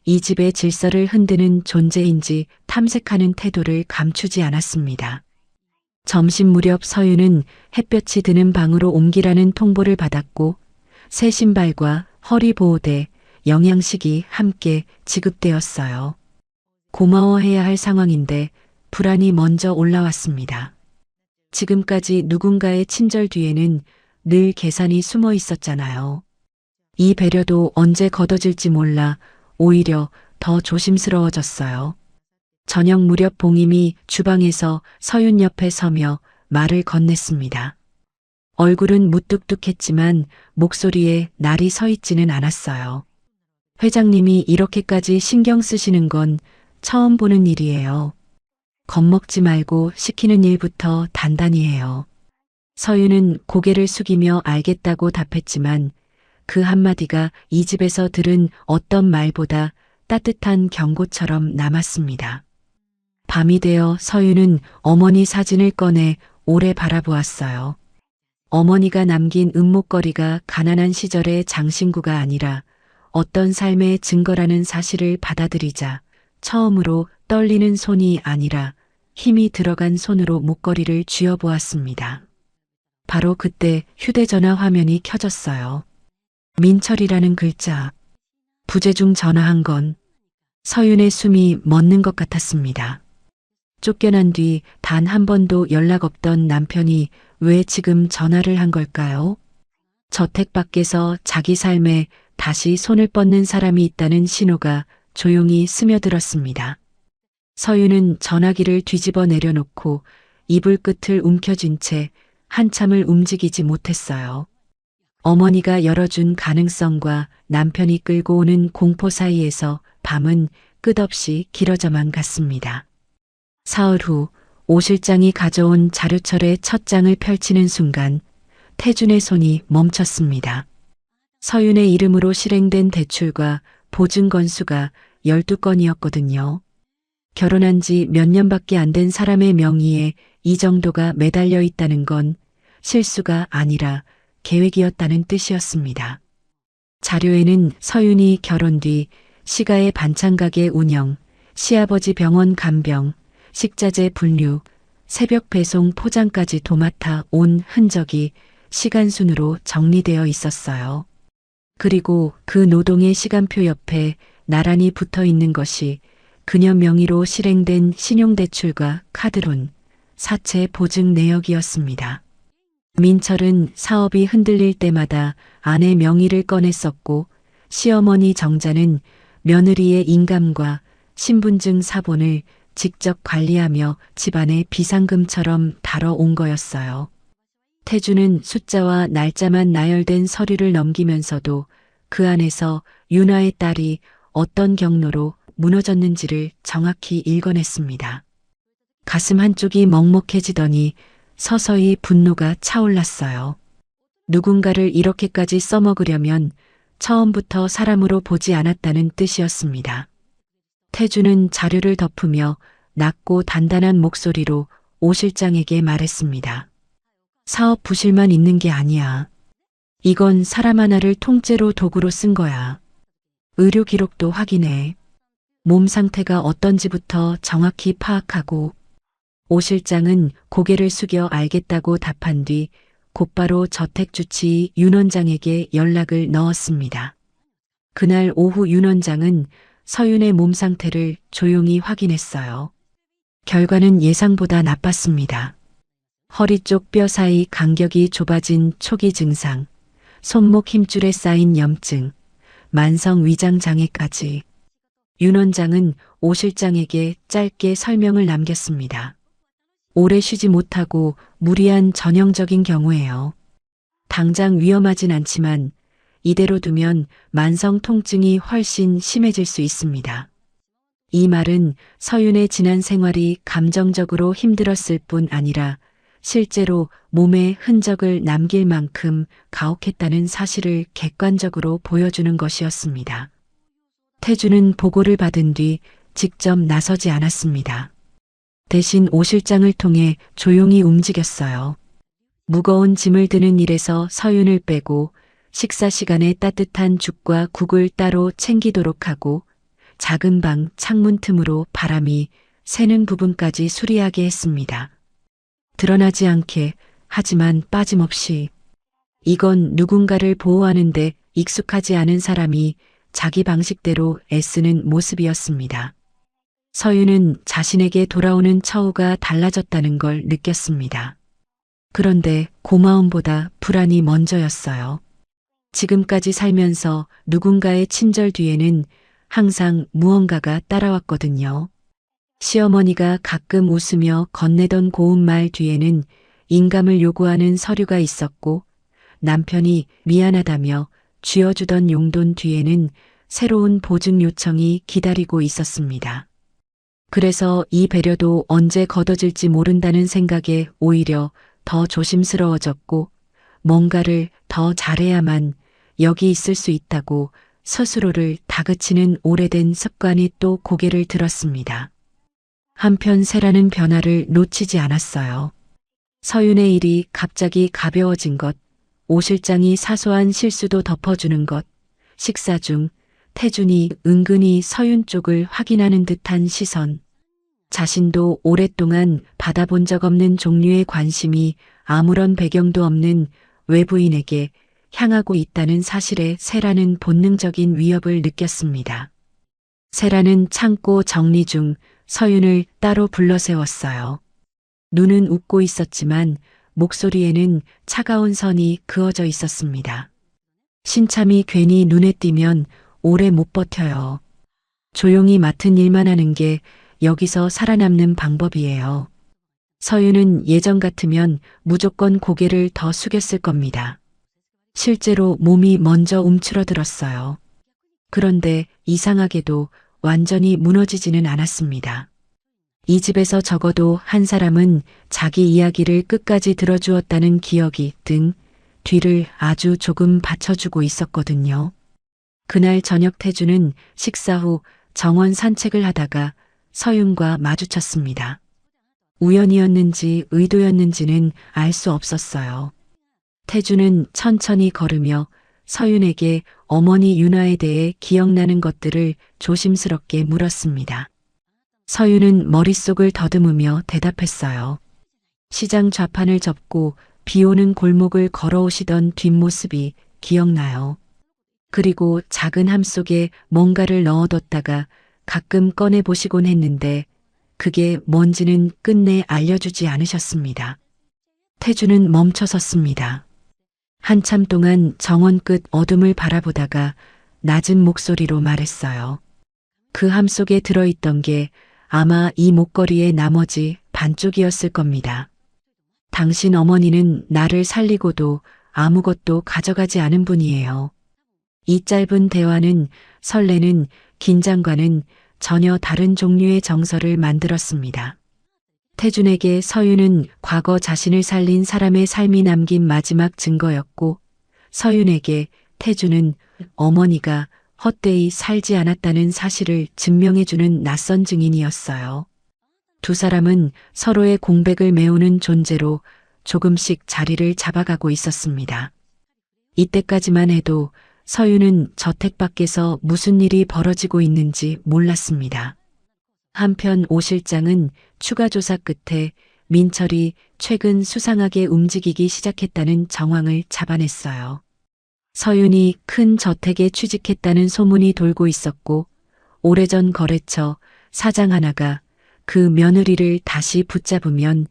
이 집의 질서를 흔드는 존재인지 탐색하는 태도를 감추지 않았습니다. 점심 무렵 서윤은 햇볕이 드는 방으로 옮기라는 통보를 받았고 새 신발과 허리 보호대, 영양식이 함께 지급되었어요. 고마워해야 할 상황인데 불안이 먼저 올라왔습니다. 지금까지 누군가의 친절 뒤에는 늘 계산이 숨어 있었잖아요. 이 배려도 언제 걷어질지 몰라 오히려 더 조심스러워졌어요. 저녁 무렵 봉임이 주방에서 서윤 옆에 서며 말을 건넸습니다. 얼굴은 무뚝뚝했지만 목소리에 날이 서 있지는 않았어요. 회장님이 이렇게까지 신경 쓰시는 건 처음 보는 일이에요. 겁먹지 말고 시키는 일부터 단단히 해요. 서윤은 고개를 숙이며 알겠다고 답했지만 그 한마디가 이 집에서 들은 어떤 말보다 따뜻한 경고처럼 남았습니다. 밤이 되어 서윤은 어머니 사진을 꺼내 오래 바라보았어요. 어머니가 남긴 은목걸이가 가난한 시절의 장신구가 아니라 어떤 삶의 증거라는 사실을 받아들이자 처음으로 떨리는 손이 아니라 힘이 들어간 손으로 목걸이를 쥐어보았습니다. 바로 그때 휴대전화 화면이 켜졌어요. 민철이라는 글자. 부재중 전화한 건 서윤의 숨이 멎는 것 같았습니다. 쫓겨난 뒤 단 한 번도 연락 없던 남편이 왜 지금 전화를 한 걸까요? 저택 밖에서 자기 삶에 다시 손을 뻗는 사람이 있다는 신호가 조용히 스며들었습니다. 서윤은 전화기를 뒤집어 내려놓고 이불 끝을 움켜쥔 채 한참을 움직이지 못했어요. 어머니가 열어준 가능성과 남편이 끌고 오는 공포 사이에서 밤은 끝없이 길어져만 갔습니다. 사흘 후 오 실장이 가져온 자료철의 첫 장을 펼치는 순간 태준의 손이 멈췄습니다. 서윤의 이름으로 실행된 대출과 보증 건수가 12건이었거든요. 결혼한 지 몇 년밖에 안 된 사람의 명의에 이 정도가 매달려 있다는 건 실수가 아니라 계획이었다는 뜻이었습니다. 자료에는 서윤이 결혼 뒤 시가의 반찬가게 운영, 시아버지 병원 간병, 식자재 분류, 새벽 배송 포장까지 도맡아 온 흔적이 시간순으로 정리되어 있었어요. 그리고 그 노동의 시간표 옆에 나란히 붙어 있는 것이 그녀 명의로 실행된 신용대출과 카드론, 사채 보증 내역이었습니다. 민철은 사업이 흔들릴 때마다 아내 명의를 꺼냈었고 시어머니 정자는 며느리의 인감과 신분증 사본을 직접 관리하며 집안의 비상금처럼 다뤄온 거였어요. 태주는 숫자와 날짜만 나열된 서류를 넘기면서도 그 안에서 윤아의 딸이 어떤 경로로 무너졌는지를 정확히 읽어냈습니다. 가슴 한쪽이 먹먹해지더니 서서히 분노가 차올랐어요. 누군가를 이렇게까지 써먹으려면 처음부터 사람으로 보지 않았다는 뜻이었습니다. 태주는 자료를 덮으며 낮고 단단한 목소리로 오 실장에게 말했습니다. 사업 부실만 있는 게 아니야. 이건 사람 하나를 통째로 도구로 쓴 거야. 의료 기록도 확인해. 몸 상태가 어떤지부터 정확히 파악하고. 오 실장은 고개를 숙여 알겠다고 답한 뒤 곧바로 저택주치의 윤 원장에게 연락을 넣었습니다. 그날 오후 윤 원장은 서윤의 몸 상태를 조용히 확인했어요. 결과는 예상보다 나빴습니다. 허리 쪽 뼈 사이 간격이 좁아진 초기 증상, 손목 힘줄에 쌓인 염증, 만성 위장 장애까지. 윤 원장은 오 실장에게 짧게 설명을 남겼습니다. 오래 쉬지 못하고 무리한 전형적인 경우예요. 당장 위험하진 않지만 이대로 두면 만성 통증이 훨씬 심해질 수 있습니다. 이 말은 서윤의 지난 생활이 감정적으로 힘들었을 뿐 아니라 실제로 몸에 흔적을 남길 만큼 가혹했다는 사실을 객관적으로 보여주는 것이었습니다. 태주는 보고를 받은 뒤 직접 나서지 않았습니다. 대신 오 실장을 통해 조용히 움직였어요. 무거운 짐을 드는 일에서 서윤을 빼고 식사 시간에 따뜻한 죽과 국을 따로 챙기도록 하고 작은 방 창문 틈으로 바람이 새는 부분까지 수리하게 했습니다. 드러나지 않게 하지만 빠짐없이. 이건 누군가를 보호하는데 익숙하지 않은 사람이 자기 방식대로 애쓰는 모습이었습니다. 서윤은 자신에게 돌아오는 처우가 달라졌다는 걸 느꼈습니다. 그런데 고마움보다 불안이 먼저였어요. 지금까지 살면서 누군가의 친절 뒤에는 항상 무언가가 따라왔거든요. 시어머니가 가끔 웃으며 건네던 고운 말 뒤에는 인감을 요구하는 서류가 있었고 남편이 미안하다며 쥐어주던 용돈 뒤에는 새로운 보증 요청이 기다리고 있었습니다. 그래서 이 배려도 언제 걷어질지 모른다는 생각에 오히려 더 조심스러워졌고 뭔가를 더 잘해야만 여기 있을 수 있다고 스스로를 다그치는 오래된 습관이 또 고개를 들었습니다. 한편 세라는 변화를 놓치지 않았어요. 서윤의 일이 갑자기 가벼워진 것, 오 실장이 사소한 실수도 덮어주는 것, 식사 중 태준이 은근히 서윤 쪽을 확인하는 듯한 시선, 자신도 오랫동안 받아본 적 없는 종류의 관심이 아무런 배경도 없는 외부인에게 향하고 있다는 사실에 세라는 본능적인 위협을 느꼈습니다. 세라는 참고 정리 중 서윤을 따로 불러세웠어요. 눈은 웃고 있었지만 목소리에는 차가운 선이 그어져 있었습니다. 신참이 괜히 눈에 띄면 오래 못 버텨요. 조용히 맡은 일만 하는 게 여기서 살아남는 방법이에요. 서윤은 예전 같으면 무조건 고개를 더 숙였을 겁니다. 실제로 몸이 먼저 움츠러들었어요. 그런데 이상하게도 완전히 무너지지는 않았습니다. 이 집에서 적어도 한 사람은 자기 이야기를 끝까지 들어주었다는 기억이 등 뒤를 아주 조금 받쳐주고 있었거든요. 그날 저녁 태주는 식사 후 정원 산책을 하다가 서윤과 마주쳤습니다. 우연이었는지 의도였는지는 알 수 없었어요. 태주는 천천히 걸으며 서윤에게 어머니 윤아에 대해 기억나는 것들을 조심스럽게 물었습니다. 서윤은 머릿속을 더듬으며 대답했어요. 시장 좌판을 접고 비 오는 골목을 걸어오시던 뒷모습이 기억나요. 그리고 작은 함 속에 뭔가를 넣어뒀다가 가끔 꺼내보시곤 했는데 그게 뭔지는 끝내 알려주지 않으셨습니다. 태주는 멈춰섰습니다. 한참 동안 정원 끝 어둠을 바라보다가 낮은 목소리로 말했어요. 그 함 속에 들어있던 게 아마 이 목걸이의 나머지 반쪽이었을 겁니다. 당신 어머니는 나를 살리고도 아무것도 가져가지 않은 분이에요. 이 짧은 대화는 설레는 긴장과는 전혀 다른 종류의 정서를 만들었습니다. 태준에게 서윤은 과거 자신을 살린 사람의 삶이 남긴 마지막 증거였고 서윤에게 태준은 어머니가 헛되이 살지 않았다는 사실을 증명해주는 낯선 증인이었어요. 두 사람은 서로의 공백을 메우는 존재로 조금씩 자리를 잡아가고 있었습니다. 이때까지만 해도 서윤은 저택 밖에서 무슨 일이 벌어지고 있는지 몰랐습니다. 한편 오 실장은 추가 조사 끝에 민철이 최근 수상하게 움직이기 시작했다는 정황을 잡아냈어요. 서윤이 큰 저택에 취직했다는 소문이 돌고 있었고 오래전 거래처 사장 하나가 그 며느리를 다시 붙잡으면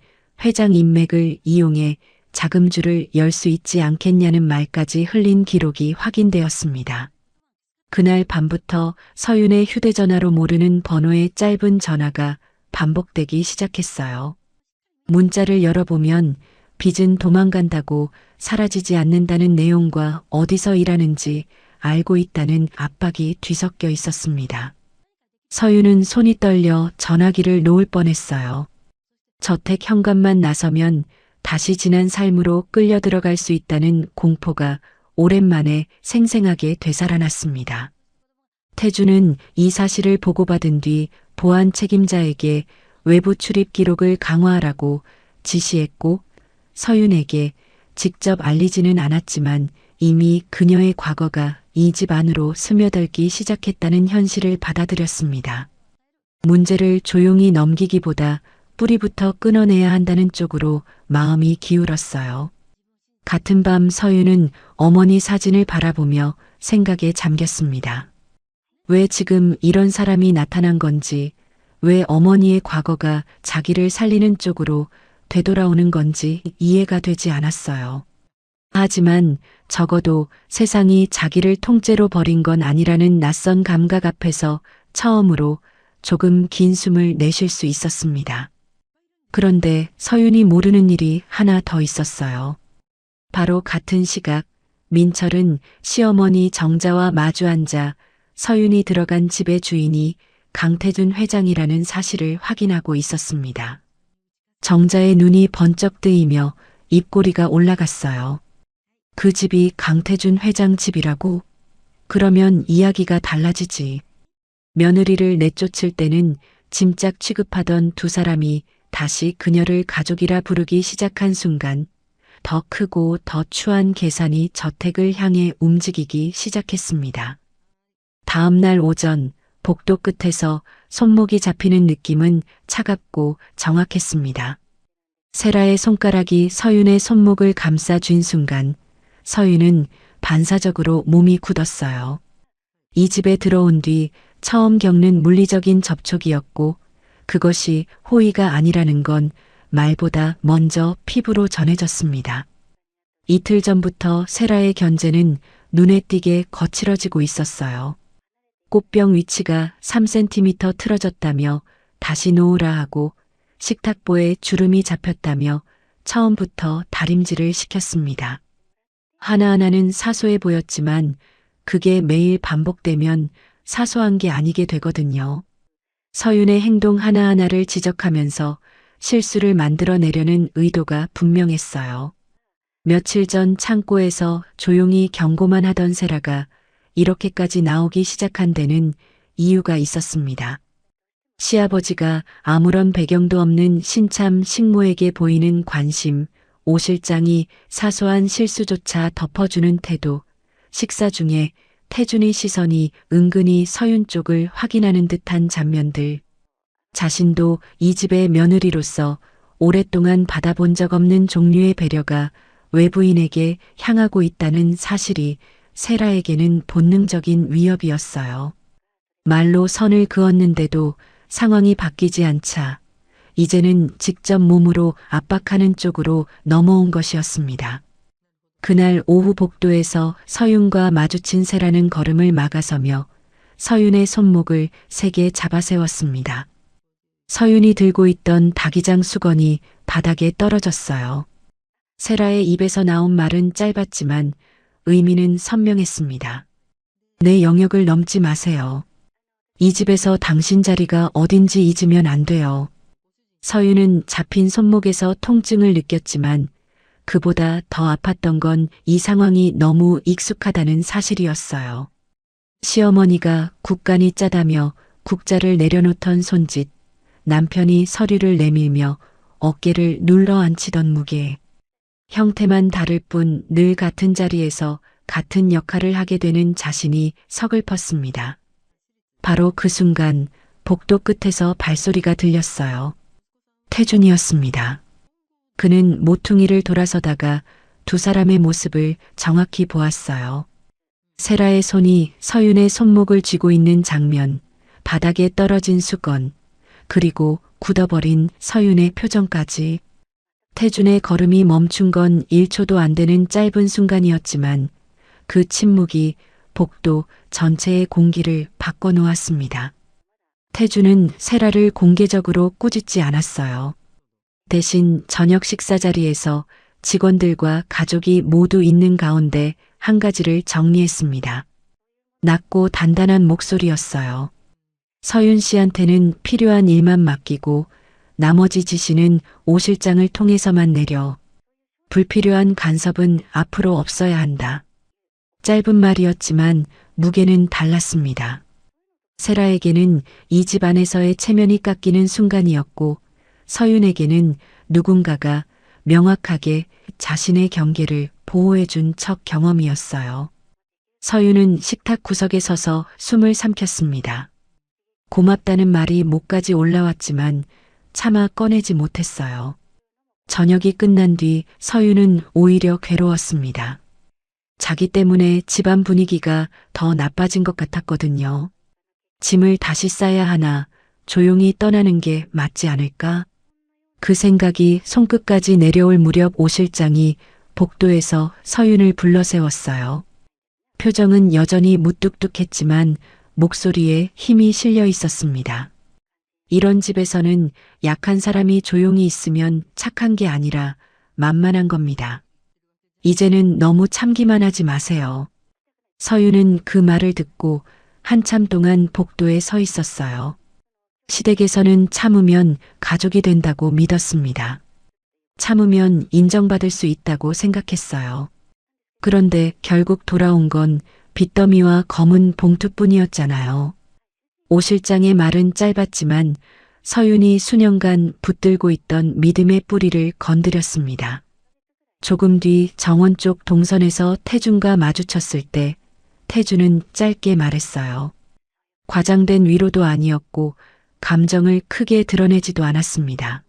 회장 인맥을 이용해 자금줄을 열 수 있지 않겠냐는 말까지 흘린 기록이 확인되었습니다. 그날 밤부터 서윤의 휴대전화로 모르는 번호의 짧은 전화가 반복되기 시작했어요. 문자를 열어보면 빚은 도망간다고 사라지지 않는다는 내용과 어디서 일하는지 알고 있다는 압박이 뒤섞여 있었습니다. 서윤은 손이 떨려 전화기를 놓을 뻔했어요. 저택 현관만 나서면 다시 지난 삶으로 끌려 들어갈 수 있다는 공포가 오랜만에 생생하게 되살아났습니다. 태주는 이 사실을 보고받은 뒤 보안 책임자에게 외부 출입 기록을 강화하라고 지시했고 서윤에게 직접 알리지는 않았지만 이미 그녀의 과거가 이 집 안으로 스며들기 시작했다는 현실을 받아들였습니다. 문제를 조용히 넘기기보다 뿌리부터 끊어내야 한다는 쪽으로 마음이 기울었어요. 같은 밤 서윤은 어머니 사진을 바라보며 생각에 잠겼습니다. 왜 지금 이런 사람이 나타난 건지, 왜 어머니의 과거가 자기를 살리는 쪽으로 되돌아오는 건지 이해가 되지 않았어요. 하지만 적어도 세상이 자기를 통째로 버린 건 아니라는 낯선 감각 앞에서 처음으로 조금 긴 숨을 내쉴 수 있었습니다. 그런데 서윤이 모르는 일이 하나 더 있었어요. 바로 같은 시각 민철은 시어머니 정자와 마주 앉아 서윤이 들어간 집의 주인이 강태준 회장이라는 사실을 확인하고 있었습니다. 정자의 눈이 번쩍 뜨이며 입꼬리가 올라갔어요. 그 집이 강태준 회장 집이라고? 그러면 이야기가 달라지지. 며느리를 내쫓을 때는 짐짝 취급하던 두 사람이 다시 그녀를 가족이라 부르기 시작한 순간 더 크고 더 추한 계산이 저택을 향해 움직이기 시작했습니다. 다음 날 오전 복도 끝에서 손목이 잡히는 느낌은 차갑고 정확했습니다. 세라의 손가락이 서윤의 손목을 감싸쥔 순간 서윤은 반사적으로 몸이 굳었어요. 이 집에 들어온 뒤 처음 겪는 물리적인 접촉이었고 그것이 호의가 아니라는 건 말보다 먼저 피부로 전해졌습니다. 이틀 전부터 세라의 견제는 눈에 띄게 거칠어지고 있었어요. 꽃병 위치가 3cm 틀어졌다며 다시 놓으라 하고 식탁보에 주름이 잡혔다며 처음부터 다림질을 시켰습니다. 하나하나는 사소해 보였지만 그게 매일 반복되면 사소한 게 아니게 되거든요. 서윤의 행동 하나하나를 지적하면서 실수를 만들어내려는 의도가 분명했어요. 며칠 전 창고에서 조용히 경고만 하던 세라가 이렇게까지 나오기 시작한 데는 이유가 있었습니다. 시아버지가 아무런 배경도 없는 신참 식모에게 보이는 관심, 오 실장이 사소한 실수조차 덮어주는 태도, 식사 중에 태준의 시선이 은근히 서윤 쪽을 확인하는 듯한 장면들. 자신도 이 집의 며느리로서 오랫동안 받아본 적 없는 종류의 배려가 외부인에게 향하고 있다는 사실이 세라에게는 본능적인 위협이었어요. 말로 선을 그었는데도 상황이 바뀌지 않자 이제는 직접 몸으로 압박하는 쪽으로 넘어온 것이었습니다. 그날 오후 복도에서 서윤과 마주친 세라는 걸음을 막아서며 서윤의 손목을 세게 잡아세웠습니다. 서윤이 들고 있던 다기장 수건이 바닥에 떨어졌어요. 세라의 입에서 나온 말은 짧았지만 의미는 선명했습니다. 내 영역을 넘지 마세요. 이 집에서 당신 자리가 어딘지 잊으면 안 돼요. 서윤은 잡힌 손목에서 통증을 느꼈지만 그보다 더 아팠던 건 이 상황이 너무 익숙하다는 사실이었어요. 시어머니가 국간이 짜다며 국자를 내려놓던 손짓, 남편이 서류를 내밀며 어깨를 눌러 앉히던 무게. 형태만 다를 뿐 늘 같은 자리에서 같은 역할을 하게 되는 자신이 서글펐습니다. 바로 그 순간 복도 끝에서 발소리가 들렸어요. 태준이었습니다. 그는 모퉁이를 돌아서다가 두 사람의 모습을 정확히 보았어요. 세라의 손이 서윤의 손목을 쥐고 있는 장면, 바닥에 떨어진 수건, 그리고 굳어버린 서윤의 표정까지. 태준의 걸음이 멈춘 건 1초도 안 되는 짧은 순간이었지만 그 침묵이 복도 전체의 공기를 바꿔놓았습니다. 태준은 세라를 공개적으로 꾸짖지 않았어요. 대신 저녁 식사 자리에서 직원들과 가족이 모두 있는 가운데 한 가지를 정리했습니다. 낮고 단단한 목소리였어요. 서윤 씨한테는 필요한 일만 맡기고 나머지 지시는 오 실장을 통해서만 내려. 불필요한 간섭은 앞으로 없어야 한다. 짧은 말이었지만 무게는 달랐습니다. 세라에게는 이 집 안에서의 체면이 깎이는 순간이었고 서윤에게는 누군가가 명확하게 자신의 경계를 보호해준 첫 경험이었어요. 서윤은 식탁 구석에 서서 숨을 삼켰습니다. 고맙다는 말이 목까지 올라왔지만 차마 꺼내지 못했어요. 저녁이 끝난 뒤 서윤은 오히려 괴로웠습니다. 자기 때문에 집안 분위기가 더 나빠진 것 같았거든요. 짐을 다시 싸야 하나, 조용히 떠나는 게 맞지 않을까? 그 생각이 손끝까지 내려올 무렵 오 실장이 복도에서 서윤을 불러 세웠어요. 표정은 여전히 무뚝뚝했지만 목소리에 힘이 실려 있었습니다. 이런 집에서는 약한 사람이 조용히 있으면 착한 게 아니라 만만한 겁니다. 이제는 너무 참기만 하지 마세요. 서윤은 그 말을 듣고 한참 동안 복도에 서 있었어요. 시댁에서는 참으면 가족이 된다고 믿었습니다. 참으면 인정받을 수 있다고 생각했어요. 그런데 결국 돌아온 건 빚더미와 검은 봉투뿐이었잖아요. 오 실장의 말은 짧았지만 서윤이 수년간 붙들고 있던 믿음의 뿌리를 건드렸습니다. 조금 뒤 정원 쪽 동선에서 태준과 마주쳤을 때 태준은 짧게 말했어요. 과장된 위로도 아니었고 감정을 크게 드러내지도 않았습니다.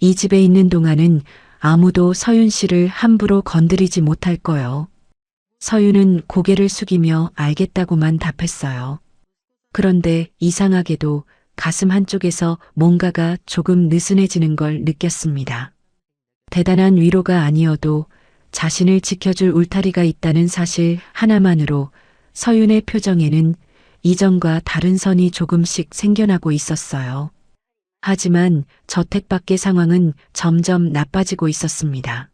이 집에 있는 동안은 아무도 서윤 씨를 함부로 건드리지 못할 거요. 서윤은 고개를 숙이며 알겠다고만 답했어요. 그런데 이상하게도 가슴 한쪽에서 뭔가가 조금 느슨해지는 걸 느꼈습니다. 대단한 위로가 아니어도 자신을 지켜줄 울타리가 있다는 사실 하나만으로 서윤의 표정에는 이전과 다른 선이 조금씩 생겨나고 있었어요. 하지만 저택 밖의 상황은 점점 나빠지고 있었습니다.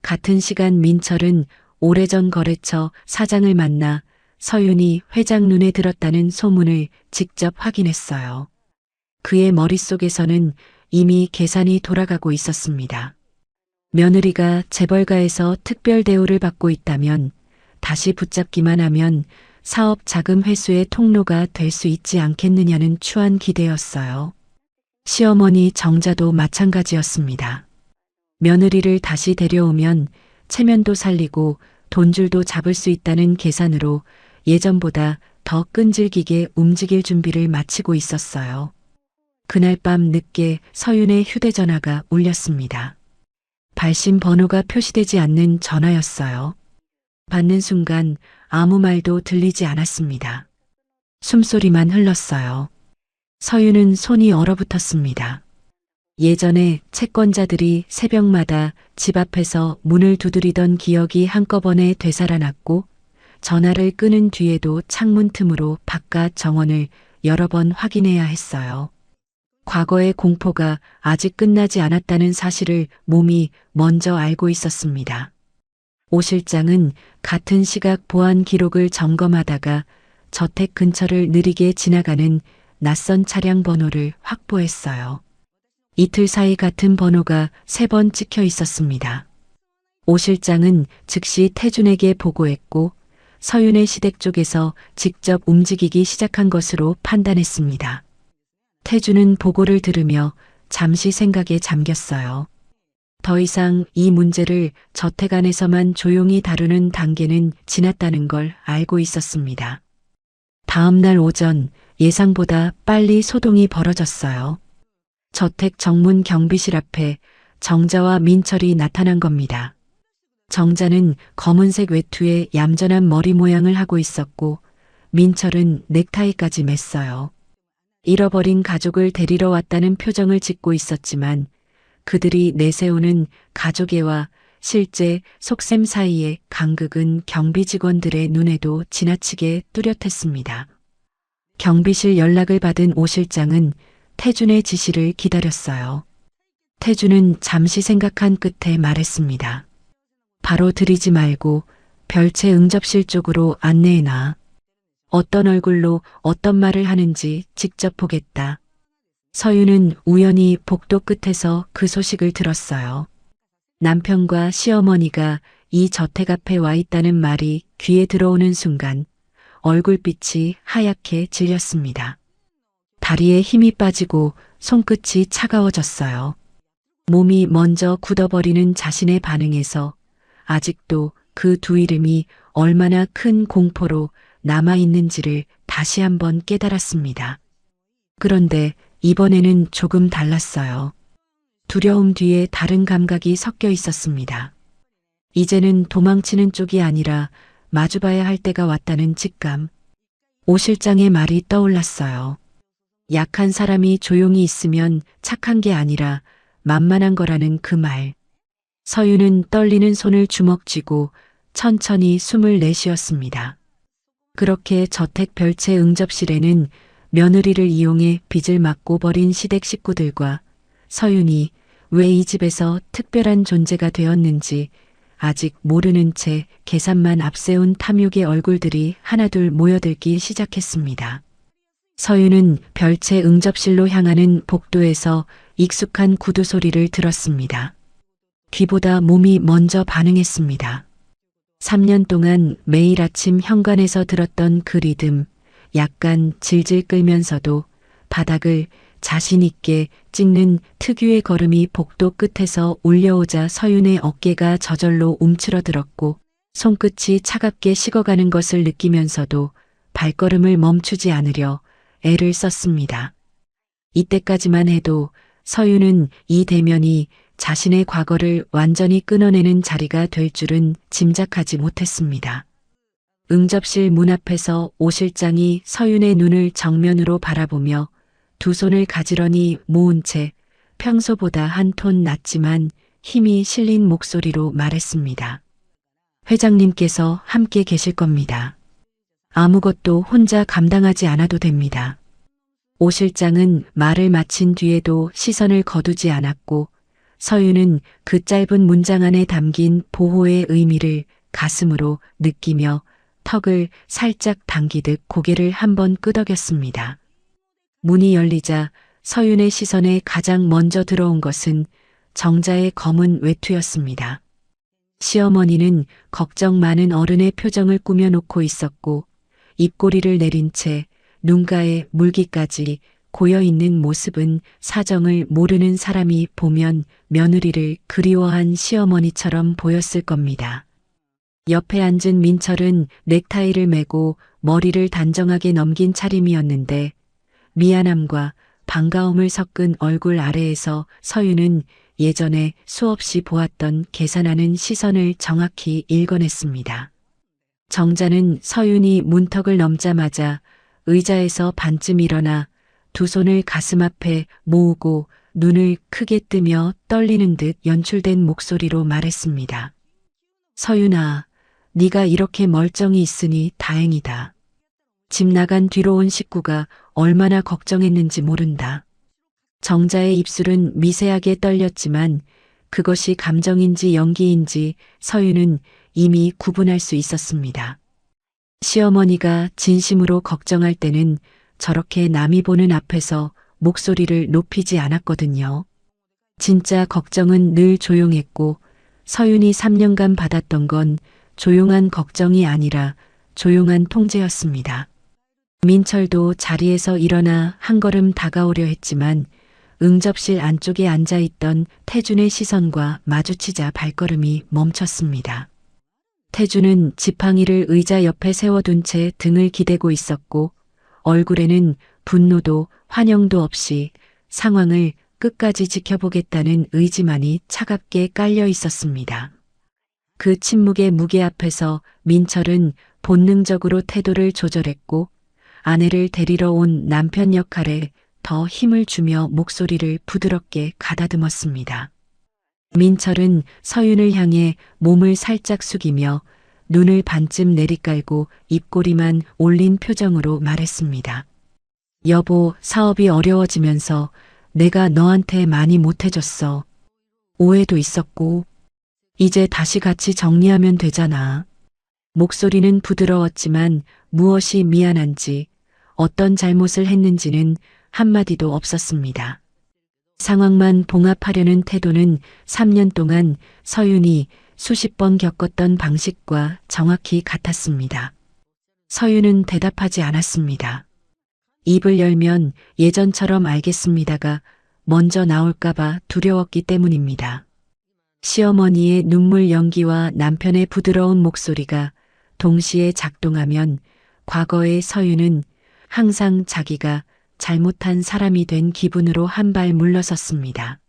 같은 시간 민철은 오래전 거래처 사장을 만나 서윤이 회장 눈에 들었다는 소문을 직접 확인했어요. 그의 머릿속에서는 이미 계산이 돌아가고 있었습니다. 며느리가 재벌가에서 특별 대우를 받고 있다면 다시 붙잡기만 하면 사업 자금 회수의 통로가 될 수 있지 않겠느냐는 추한 기대였어요. 시어머니 정자도 마찬가지였습니다. 며느리를 다시 데려오면 체면도 살리고 돈줄도 잡을 수 있다는 계산으로 예전보다 더 끈질기게 움직일 준비를 마치고 있었어요. 그날 밤 늦게 서윤의 휴대전화가 울렸습니다. 발신 번호가 표시되지 않는 전화였어요. 받는 순간 아무 말도 들리지 않았습니다. 숨소리만 흘렀어요. 서윤은 손이 얼어붙었습니다. 예전에 채권자들이 새벽마다 집 앞에서 문을 두드리던 기억이 한꺼번에 되살아났고 전화를 끊은 뒤에도 창문 틈으로 바깥 정원을 여러 번 확인해야 했어요. 과거의 공포가 아직 끝나지 않았다는 사실을 몸이 먼저 알고 있었습니다. 오 실장은 같은 시각 보안 기록을 점검하다가 저택 근처를 느리게 지나가는 낯선 차량 번호를 확보했어요. 이틀 사이 같은 번호가 3번 찍혀 있었습니다. 오 실장은 즉시 태준에게 보고했고 서윤의 시댁 쪽에서 직접 움직이기 시작한 것으로 판단했습니다. 태준은 보고를 들으며 잠시 생각에 잠겼어요. 더 이상 이 문제를 저택 안에서만 조용히 다루는 단계는 지났다는 걸 알고 있었습니다. 다음 날 오전 예상보다 빨리 소동이 벌어졌어요. 저택 정문 경비실 앞에 정자와 민철이 나타난 겁니다. 정자는 검은색 외투에 얌전한 머리 모양을 하고 있었고 민철은 넥타이까지 맸어요. 잃어버린 가족을 데리러 왔다는 표정을 짓고 있었지만 그들이 내세우는 가족애와 실제 속셈 사이의 간극은 경비 직원들의 눈에도 지나치게 뚜렷했습니다. 경비실 연락을 받은 오 실장은 태준의 지시를 기다렸어요. 태준은 잠시 생각한 끝에 말했습니다. 바로 들이지 말고 별채 응접실 쪽으로 안내해놔. 어떤 얼굴로 어떤 말을 하는지 직접 보겠다. 서윤은 우연히 복도 끝에서 그 소식을 들었어요. 남편과 시어머니가 이 저택 앞에 와 있다는 말이 귀에 들어오는 순간 얼굴빛이 하얗게 질렸습니다. 다리에 힘이 빠지고 손끝이 차가워졌어요. 몸이 먼저 굳어버리는 자신의 반응에서 아직도 그 두 이름이 얼마나 큰 공포로 남아있는지를 다시 한번 깨달았습니다. 그런데 이번에는 조금 달랐어요. 두려움 뒤에 다른 감각이 섞여 있었습니다. 이제는 도망치는 쪽이 아니라 마주봐야 할 때가 왔다는 직감. 오 실장의 말이 떠올랐어요. 약한 사람이 조용히 있으면 착한 게 아니라 만만한 거라는 그 말. 서유는 떨리는 손을 주먹 쥐고 천천히 숨을 내쉬었습니다. 그렇게 저택 별채 응접실에는 며느리를 이용해 빚을 막고 버린 시댁 식구들과 서윤이 왜 이 집에서 특별한 존재가 되었는지 아직 모르는 채 계산만 앞세운 탐욕의 얼굴들이 하나둘 모여들기 시작했습니다. 서윤은 별채 응접실로 향하는 복도에서 익숙한 구두 소리를 들었습니다. 귀보다 몸이 먼저 반응했습니다. 3년 동안 매일 아침 현관에서 들었던 그 리듬, 약간 질질 끌면서도 바닥을 자신 있게 찍는 특유의 걸음이 복도 끝에서 울려오자 서윤의 어깨가 저절로 움츠러들었고 손끝이 차갑게 식어가는 것을 느끼면서도 발걸음을 멈추지 않으려 애를 썼습니다. 이때까지만 해도 서윤은 이 대면이 자신의 과거를 완전히 끊어내는 자리가 될 줄은 짐작하지 못했습니다. 응접실 문 앞에서 오 실장이 서윤의 눈을 정면으로 바라보며 두 손을 가지런히 모은 채 평소보다 한 톤 낮지만 힘이 실린 목소리로 말했습니다. 회장님께서 함께 계실 겁니다. 아무것도 혼자 감당하지 않아도 됩니다. 오 실장은 말을 마친 뒤에도 시선을 거두지 않았고 서윤은 그 짧은 문장 안에 담긴 보호의 의미를 가슴으로 느끼며 턱을 살짝 당기듯 고개를 한번 끄덕였습니다. 문이 열리자 서윤의 시선에 가장 먼저 들어온 것은 정자의 검은 외투였습니다. 시어머니는 걱정 많은 어른의 표정을 꾸며놓고 있었고 입꼬리를 내린 채 눈가에 물기까지 고여있는 모습은 사정을 모르는 사람이 보면 며느리를 그리워한 시어머니처럼 보였을 겁니다. 옆에 앉은 민철은 넥타이를 매고 머리를 단정하게 넘긴 차림이었는데 미안함과 반가움을 섞은 얼굴 아래에서 서윤은 예전에 수없이 보았던 계산하는 시선을 정확히 읽어냈습니다. 정자는 서윤이 문턱을 넘자마자 의자에서 반쯤 일어나 두 손을 가슴 앞에 모으고 눈을 크게 뜨며 떨리는 듯 연출된 목소리로 말했습니다. 서윤아, 네가 이렇게 멀쩡히 있으니 다행이다. 집 나간 뒤로 온 식구가 얼마나 걱정했는지 모른다. 정자의 입술은 미세하게 떨렸지만 그것이 감정인지 연기인지 서윤은 이미 구분할 수 있었습니다. 시어머니가 진심으로 걱정할 때는 저렇게 남이 보는 앞에서 목소리를 높이지 않았거든요. 진짜 걱정은 늘 조용했고 서윤이 3년간 받았던 건 조용한 걱정이 아니라 조용한 통제였습니다. 민철도 자리에서 일어나 한 걸음 다가오려 했지만 응접실 안쪽에 앉아있던 태준의 시선과 마주치자 발걸음이 멈췄습니다. 태준은 지팡이를 의자 옆에 세워둔 채 등을 기대고 있었고 얼굴에는 분노도 환영도 없이 상황을 끝까지 지켜보겠다는 의지만이 차갑게 깔려 있었습니다. 그 침묵의 무게 앞에서 민철은 본능적으로 태도를 조절했고 아내를 데리러 온 남편 역할에 더 힘을 주며 목소리를 부드럽게 가다듬었습니다. 민철은 서윤을 향해 몸을 살짝 숙이며 눈을 반쯤 내리깔고 입꼬리만 올린 표정으로 말했습니다. 여보, 사업이 어려워지면서 내가 너한테 많이 못해줬어. 오해도 있었고 이제 다시 같이 정리하면 되잖아. 목소리는 부드러웠지만 무엇이 미안한지 어떤 잘못을 했는지는 한마디도 없었습니다. 상황만 봉합하려는 태도는 3년 동안 서윤이 수십 번 겪었던 방식과 정확히 같았습니다. 서윤은 대답하지 않았습니다. 입을 열면 예전처럼 알겠습니다가 먼저 나올까봐 두려웠기 때문입니다. 시어머니의 눈물 연기와 남편의 부드러운 목소리가 동시에 작동하면 과거의 서윤은 항상 자기가 잘못한 사람이 된 기분으로 한 발 물러섰습니다.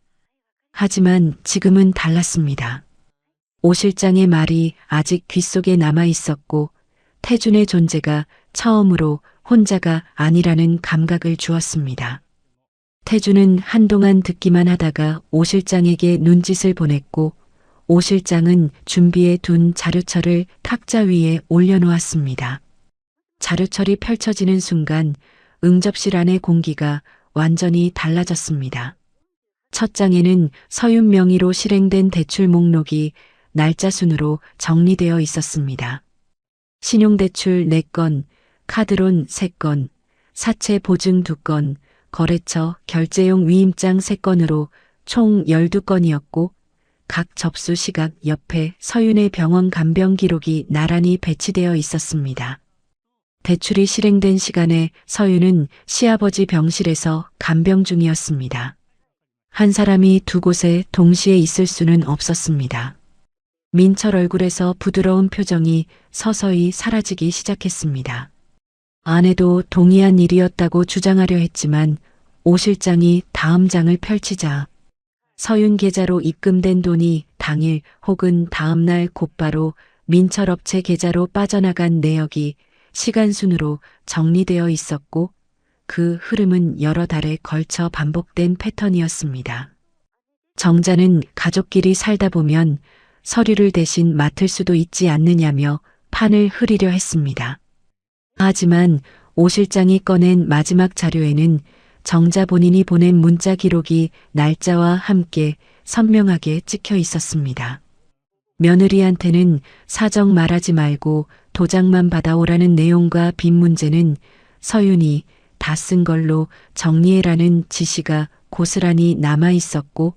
하지만 지금은 달랐습니다. 오 실장의 말이 아직 귓속에 남아 있었고 태준의 존재가 처음으로 혼자가 아니라는 감각을 주었습니다. 태준은 한동안 듣기만 하다가 오 실장에게 눈짓을 보냈고 오 실장은 준비해 둔 자료철을 탁자 위에 올려놓았습니다. 자료철이 펼쳐지는 순간 응접실 안의 공기가 완전히 달라졌습니다. 첫 장에는 서윤 명의로 실행된 대출 목록이 날짜 순으로 정리되어 있었습니다. 신용대출 4건, 카드론 3건, 사채 보증 2건, 거래처 결제용 위임장 3건으로 총 12건이었고 각 접수 시각 옆에 서윤의 병원 간병 기록이 나란히 배치되어 있었습니다. 대출이 실행된 시간에 서윤은 시아버지 병실에서 간병 중이었습니다. 한 사람이 두 곳에 동시에 있을 수는 없었습니다. 민철 얼굴에서 부드러운 표정이 서서히 사라지기 시작했습니다. 아내도 동의한 일이었다고 주장하려 했지만 오 실장이 다음 장을 펼치자 서윤 계좌로 입금된 돈이 당일 혹은 다음 날 곧바로 민철 업체 계좌로 빠져나간 내역이 시간순으로 정리되어 있었고 그 흐름은 여러 달에 걸쳐 반복된 패턴이었습니다. 정자는 가족끼리 살다 보면 서류를 대신 맡을 수도 있지 않느냐며 판을 흐리려 했습니다. 하지만 오 실장이 꺼낸 마지막 자료에는 정자 본인이 보낸 문자 기록이 날짜와 함께 선명하게 찍혀 있었습니다. 며느리한테는 사정 말하지 말고 도장만 받아오라는 내용과 빈 문제는 서윤이 다 쓴 걸로 정리해라는 지시가 고스란히 남아 있었고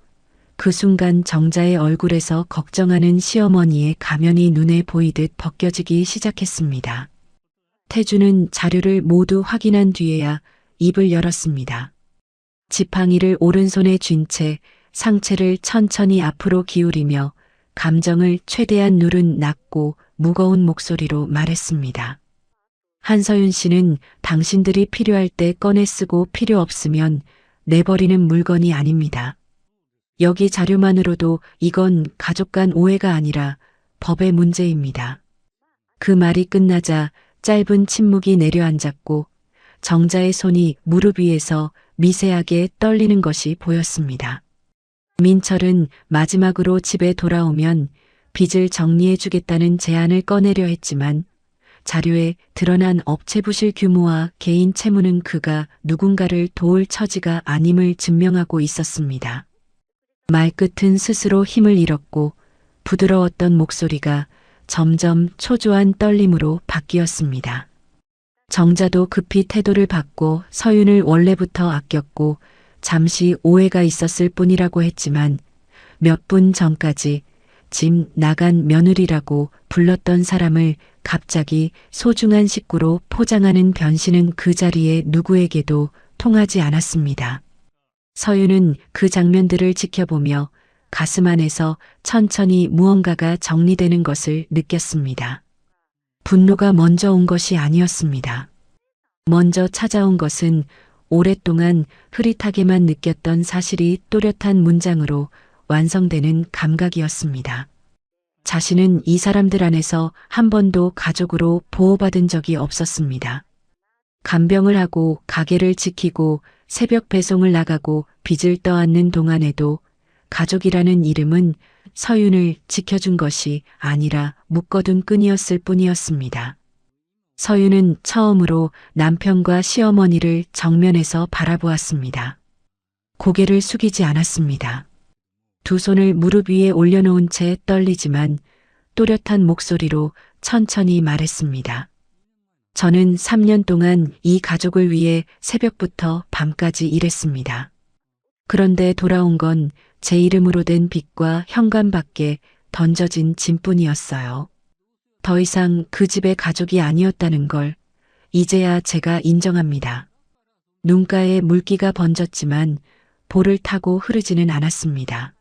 그 순간 정자의 얼굴에서 걱정하는 시어머니의 가면이 눈에 보이듯 벗겨지기 시작했습니다. 태주는 자료를 모두 확인한 뒤에야 입을 열었습니다. 지팡이를 오른손에 쥔 채 상체를 천천히 앞으로 기울이며 감정을 최대한 누른 낮고 무거운 목소리로 말했습니다. 한서윤 씨는 당신들이 필요할 때 꺼내 쓰고 필요 없으면 내버리는 물건이 아닙니다. 여기 자료만으로도 이건 가족 간 오해가 아니라 법의 문제입니다. 그 말이 끝나자 짧은 침묵이 내려앉았고 정자의 손이 무릎 위에서 미세하게 떨리는 것이 보였습니다. 민철은 마지막으로 집에 돌아오면 빚을 정리해 주겠다는 제안을 꺼내려 했지만 자료에 드러난 업체 부실 규모와 개인 채무는 그가 누군가를 도울 처지가 아님을 증명하고 있었습니다. 말끝은 스스로 힘을 잃었고 부드러웠던 목소리가 점점 초조한 떨림으로 바뀌었습니다. 정자도 급히 태도를 바꿔 서윤을 원래부터 아꼈고 잠시 오해가 있었을 뿐이라고 했지만 몇 분 전까지 집 나간 며느리라고 불렀던 사람을 갑자기 소중한 식구로 포장하는 변신은 그 자리에 누구에게도 통하지 않았습니다. 서윤은 그 장면들을 지켜보며 가슴 안에서 천천히 무언가가 정리되는 것을 느꼈습니다. 분노가 먼저 온 것이 아니었습니다. 먼저 찾아온 것은 오랫동안 흐릿하게만 느꼈던 사실이 또렷한 문장으로 완성되는 감각이었습니다. 자신은 이 사람들 안에서 한 번도 가족으로 보호받은 적이 없었습니다. 간병을 하고 가게를 지키고 새벽 배송을 나가고 빚을 떠안는 동안에도 가족이라는 이름은 서윤을 지켜준 것이 아니라 묶어둔 끈이었을 뿐이었습니다. 서윤은 처음으로 남편과 시어머니를 정면에서 바라보았습니다. 고개를 숙이지 않았습니다. 두 손을 무릎 위에 올려놓은 채 떨리지만 또렷한 목소리로 천천히 말했습니다. 저는 3년 동안 이 가족을 위해 새벽부터 밤까지 일했습니다. 그런데 돌아온 건 제 이름으로 된 빚과 현관밖에 던져진 짐뿐이었어요. 더 이상 그 집의 가족이 아니었다는 걸 이제야 제가 인정합니다. 눈가에 물기가 번졌지만 볼을 타고 흐르지는 않았습니다.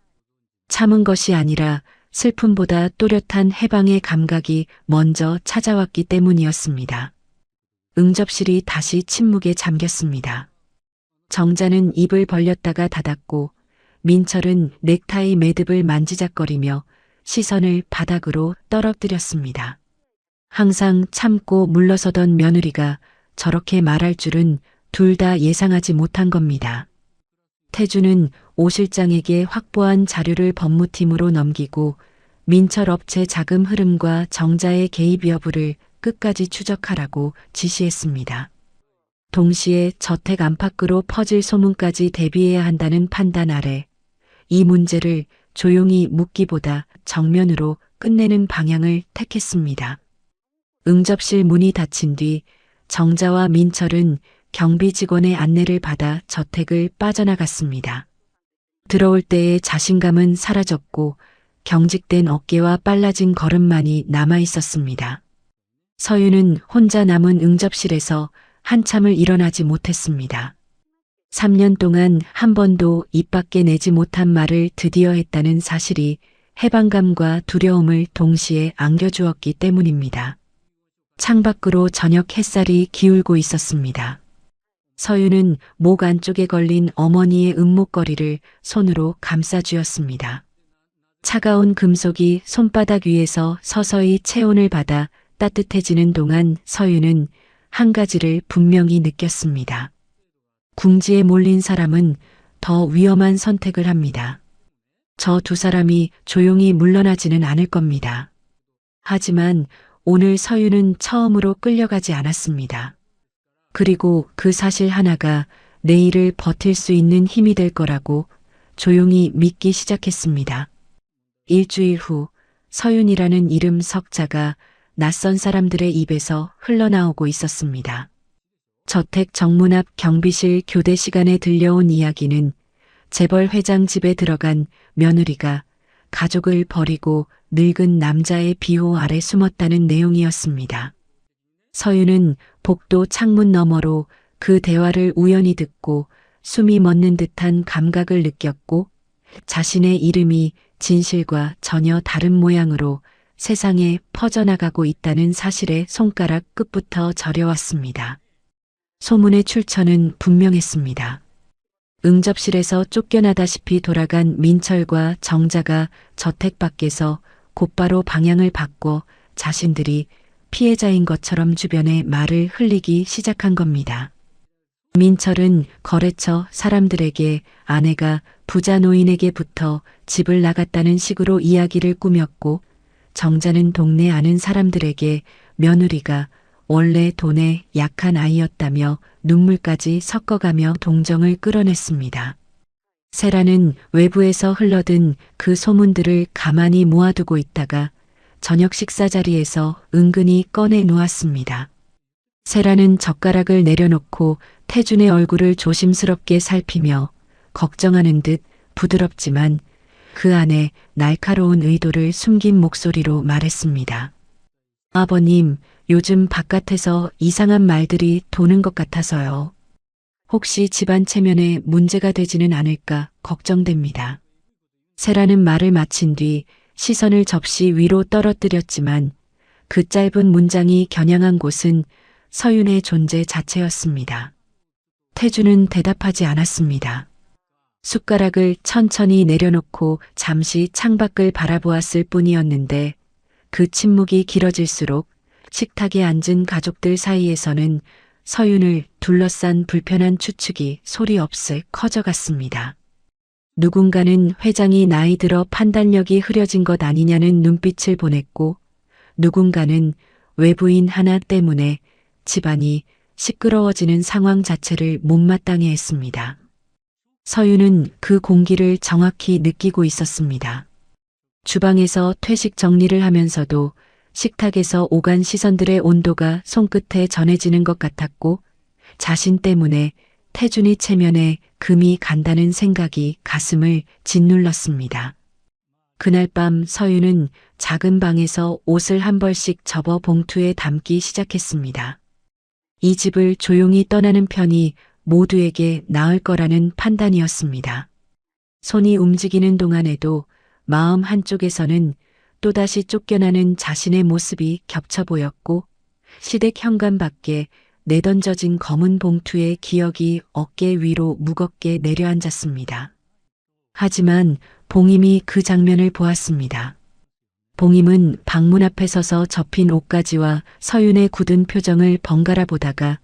참은 것이 아니라 슬픔보다 또렷한 해방의 감각이 먼저 찾아왔기 때문이었습니다. 응접실이 다시 침묵에 잠겼습니다. 정자는 입을 벌렸다가 닫았고 민철은 넥타이 매듭을 만지작거리며 시선을 바닥으로 떨어뜨렸습니다. 항상 참고 물러서던 며느리가 저렇게 말할 줄은 둘 다 예상하지 못한 겁니다. 태주는 오 실장에게 확보한 자료를 법무팀으로 넘기고 민철 업체 자금 흐름과 정자의 개입 여부를 끝까지 추적하라고 지시했습니다. 동시에 저택 안팎으로 퍼질 소문까지 대비해야 한다는 판단 아래 이 문제를 조용히 묻기보다 정면으로 끝내는 방향을 택했습니다. 응접실 문이 닫힌 뒤 정자와 민철은 경비 직원의 안내를 받아 저택을 빠져나갔습니다. 들어올 때의 자신감은 사라졌고 경직된 어깨와 빨라진 걸음만이 남아 있었습니다. 서윤은 혼자 남은 응접실에서 한참을 일어나지 못했습니다. 3년 동안 한 번도 입 밖에 내지 못한 말을 드디어 했다는 사실이 해방감과 두려움을 동시에 안겨주었기 때문입니다. 창밖으로 저녁 햇살이 기울고 있었습니다. 서윤은 목 안쪽에 걸린 어머니의 은목걸이를 손으로 감싸쥐었습니다. 차가운 금속이 손바닥 위에서 서서히 체온을 받아 따뜻해지는 동안 서윤은 한 가지를 분명히 느꼈습니다. 궁지에 몰린 사람은 더 위험한 선택을 합니다. 저 두 사람이 조용히 물러나지는 않을 겁니다. 하지만 오늘 서윤은 처음으로 끌려가지 않았습니다. 그리고 그 사실 하나가 내일을 버틸 수 있는 힘이 될 거라고 조용히 믿기 시작했습니다. 일주일 후 서윤이라는 이름 석자가 낯선 사람들의 입에서 흘러나오고 있었습니다. 저택 정문 앞 경비실 교대 시간에 들려온 이야기는 재벌 회장 집에 들어간 며느리가 가족을 버리고 늙은 남자의 비호 아래 숨었다는 내용이었습니다. 서윤은 복도 창문 너머로 그 대화를 우연히 듣고 숨이 멎는 듯한 감각을 느꼈고 자신의 이름이 진실과 전혀 다른 모양으로 세상에 퍼져나가고 있다는 사실에 손가락 끝부터 저려왔습니다. 소문의 출처는 분명했습니다. 응접실에서 쫓겨나다시피 돌아간 민철과 정자가 저택 밖에서 곧바로 방향을 바꿔 자신들이 피해자인 것처럼 주변에 말을 흘리기 시작한 겁니다. 민철은 거래처 사람들에게 아내가 부자 노인에게 붙어 집을 나갔다는 식으로 이야기를 꾸몄고 정자는 동네 아는 사람들에게 며느리가 원래 돈에 약한 아이였다며 눈물까지 섞어가며 동정을 끌어냈습니다. 세라는 외부에서 흘러든 그 소문들을 가만히 모아두고 있다가 저녁 식사 자리에서 은근히 꺼내 놓았습니다. 세라는 젓가락을 내려놓고 태준의 얼굴을 조심스럽게 살피며 걱정하는 듯 부드럽지만 그 안에 날카로운 의도를 숨긴 목소리로 말했습니다. 아버님, 요즘 바깥에서 이상한 말들이 도는 것 같아서요. 혹시 집안 체면에 문제가 되지는 않을까 걱정됩니다. 세라는 말을 마친 뒤 시선을 접시 위로 떨어뜨렸지만 그 짧은 문장이 겨냥한 곳은 서윤의 존재 자체였습니다. 태주는 대답하지 않았습니다. 숟가락을 천천히 내려놓고 잠시 창밖을 바라보았을 뿐이었는데 그 침묵이 길어질수록 식탁에 앉은 가족들 사이에서는 서윤을 둘러싼 불편한 추측이 소리 없이 커져갔습니다. 누군가는 회장이 나이 들어 판단력이 흐려진 것 아니냐는 눈빛을 보냈고 누군가는 외부인 하나 때문에 집안이 시끄러워지는 상황 자체를 못마땅해 했습니다. 서윤은 그 공기를 정확히 느끼고 있었습니다. 주방에서 퇴식 정리를 하면서도 식탁에서 오간 시선들의 온도가 손끝에 전해지는 것 같았고 자신 때문에 태준이 체면에 금이 간다는 생각이 가슴을 짓눌렀습니다. 그날 밤 서윤은 작은 방에서 옷을 한 벌씩 접어 봉투에 담기 시작했습니다. 이 집을 조용히 떠나는 편이 모두에게 나을 거라는 판단이었습니다. 손이 움직이는 동안에도 마음 한쪽에서는 또다시 쫓겨나는 자신의 모습이 겹쳐 보였고 시댁 현관 밖에 내던져진 검은 봉투의 기억이 어깨 위로 무겁게 내려앉았습니다. 하지만 봉임이 그 장면을 보았습니다. 봉임은 방문 앞에 서서 접힌 옷가지와 서윤의 굳은 표정을 번갈아 보다가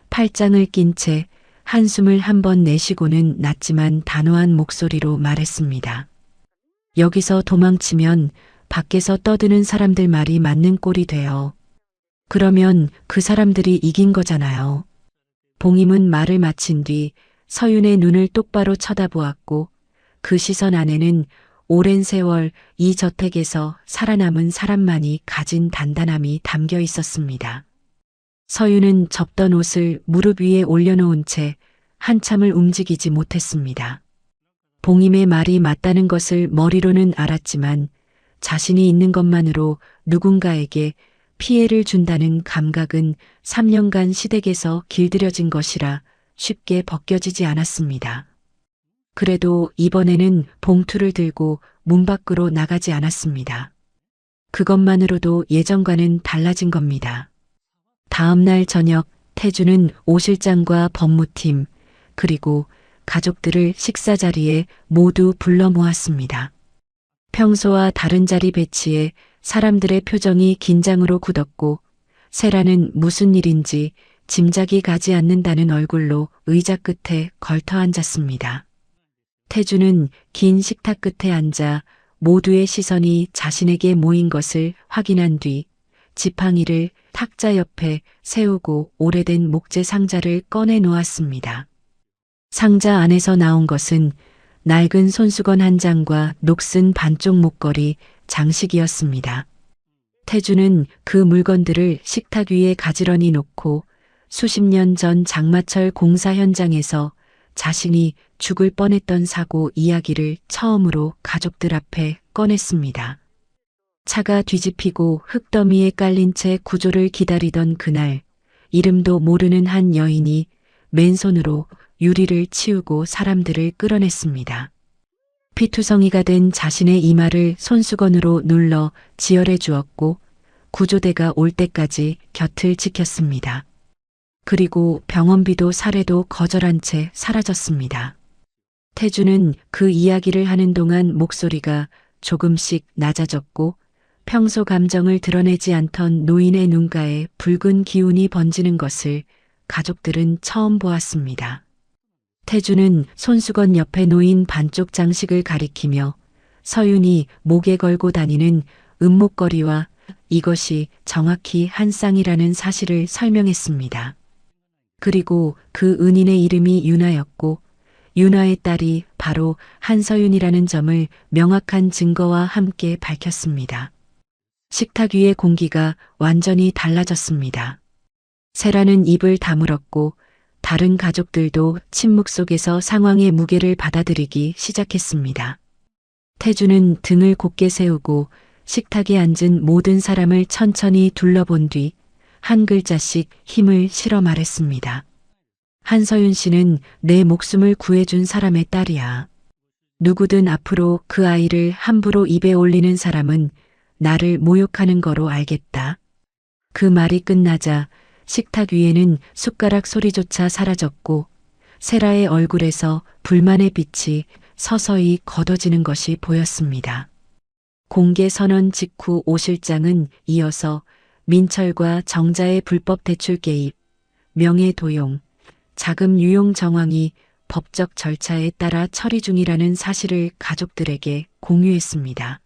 팔짱을 낀 채 한숨을 한 번 내쉬고는 낮지만 단호한 목소리로 말했습니다. 여기서 도망치면 밖에서 떠드는 사람들 말이 맞는 꼴이 돼요. 그러면 그 사람들이 이긴 거잖아요. 봉임은 말을 마친 뒤 서윤의 눈을 똑바로 쳐다보았고 그 시선 안에는 오랜 세월 이 저택에서 살아남은 사람만이 가진 단단함이 담겨 있었습니다. 서윤은 접던 옷을 무릎 위에 올려놓은 채 한참을 움직이지 못했습니다. 봉임의 말이 맞다는 것을 머리로는 알았지만 자신이 있는 것만으로 누군가에게 피해를 준다는 감각은 3년간 시댁에서 길들여진 것이라 쉽게 벗겨지지 않았습니다. 그래도 이번에는 봉투를 들고 문 밖으로 나가지 않았습니다. 그것만으로도 예전과는 달라진 겁니다. 다음 날 저녁 태주는 오 실장과 법무팀 그리고 가족들을 식사 자리에 모두 불러 모았습니다. 평소와 다른 자리 배치에 사람들의 표정이 긴장으로 굳었고 세라는 무슨 일인지 짐작이 가지 않는다는 얼굴로 의자 끝에 걸터 앉았습니다. 태주는 긴 식탁 끝에 앉아 모두의 시선이 자신에게 모인 것을 확인한 뒤 지팡이를 탁자 옆에 세우고 오래된 목재 상자를 꺼내 놓았습니다. 상자 안에서 나온 것은 낡은 손수건 한 장과 녹슨 반쪽 목걸이, 장식이었습니다. 태주는 그 물건들을 식탁 위에 가지런히 놓고 수십 년 전 장마철 공사 현장에서 자신이 죽을 뻔했던 사고 이야기를 처음으로 가족들 앞에 꺼냈습니다. 차가 뒤집히고 흙더미에 깔린 채 구조를 기다리던 그날, 이름도 모르는 한 여인이 맨손으로 유리를 치우고 사람들을 끌어냈습니다. 피투성이가 된 자신의 이마를 손수건으로 눌러 지혈해 주었고 구조대가 올 때까지 곁을 지켰습니다. 그리고 병원비도 사례도 거절한 채 사라졌습니다. 태주는 그 이야기를 하는 동안 목소리가 조금씩 낮아졌고 평소 감정을 드러내지 않던 노인의 눈가에 붉은 기운이 번지는 것을 가족들은 처음 보았습니다. 태주는 손수건 옆에 놓인 반쪽 장식을 가리키며 서윤이 목에 걸고 다니는 은목걸이와 이것이 정확히 한 쌍이라는 사실을 설명했습니다. 그리고 그 은인의 이름이 윤아였고 윤아의 딸이 바로 한서윤이라는 점을 명확한 증거와 함께 밝혔습니다. 식탁 위의 공기가 완전히 달라졌습니다. 세라는 입을 다물었고 다른 가족들도 침묵 속에서 상황의 무게를 받아들이기 시작했습니다. 태주는 등을 곧게 세우고 식탁에 앉은 모든 사람을 천천히 둘러본 뒤 한 글자씩 힘을 실어 말했습니다. 한서윤 씨는 내 목숨을 구해준 사람의 딸이야. 누구든 앞으로 그 아이를 함부로 입에 올리는 사람은 나를 모욕하는 거로 알겠다. 그 말이 끝나자 식탁 위에는 숟가락 소리조차 사라졌고 세라의 얼굴에서 불만의 빛이 서서히 걷어지는 것이 보였습니다. 공개 선언 직후 오 실장은 이어서 민철과 정자의 불법 대출 개입, 명예 도용, 자금 유용 정황이 법적 절차에 따라 처리 중이라는 사실을 가족들에게 공유했습니다.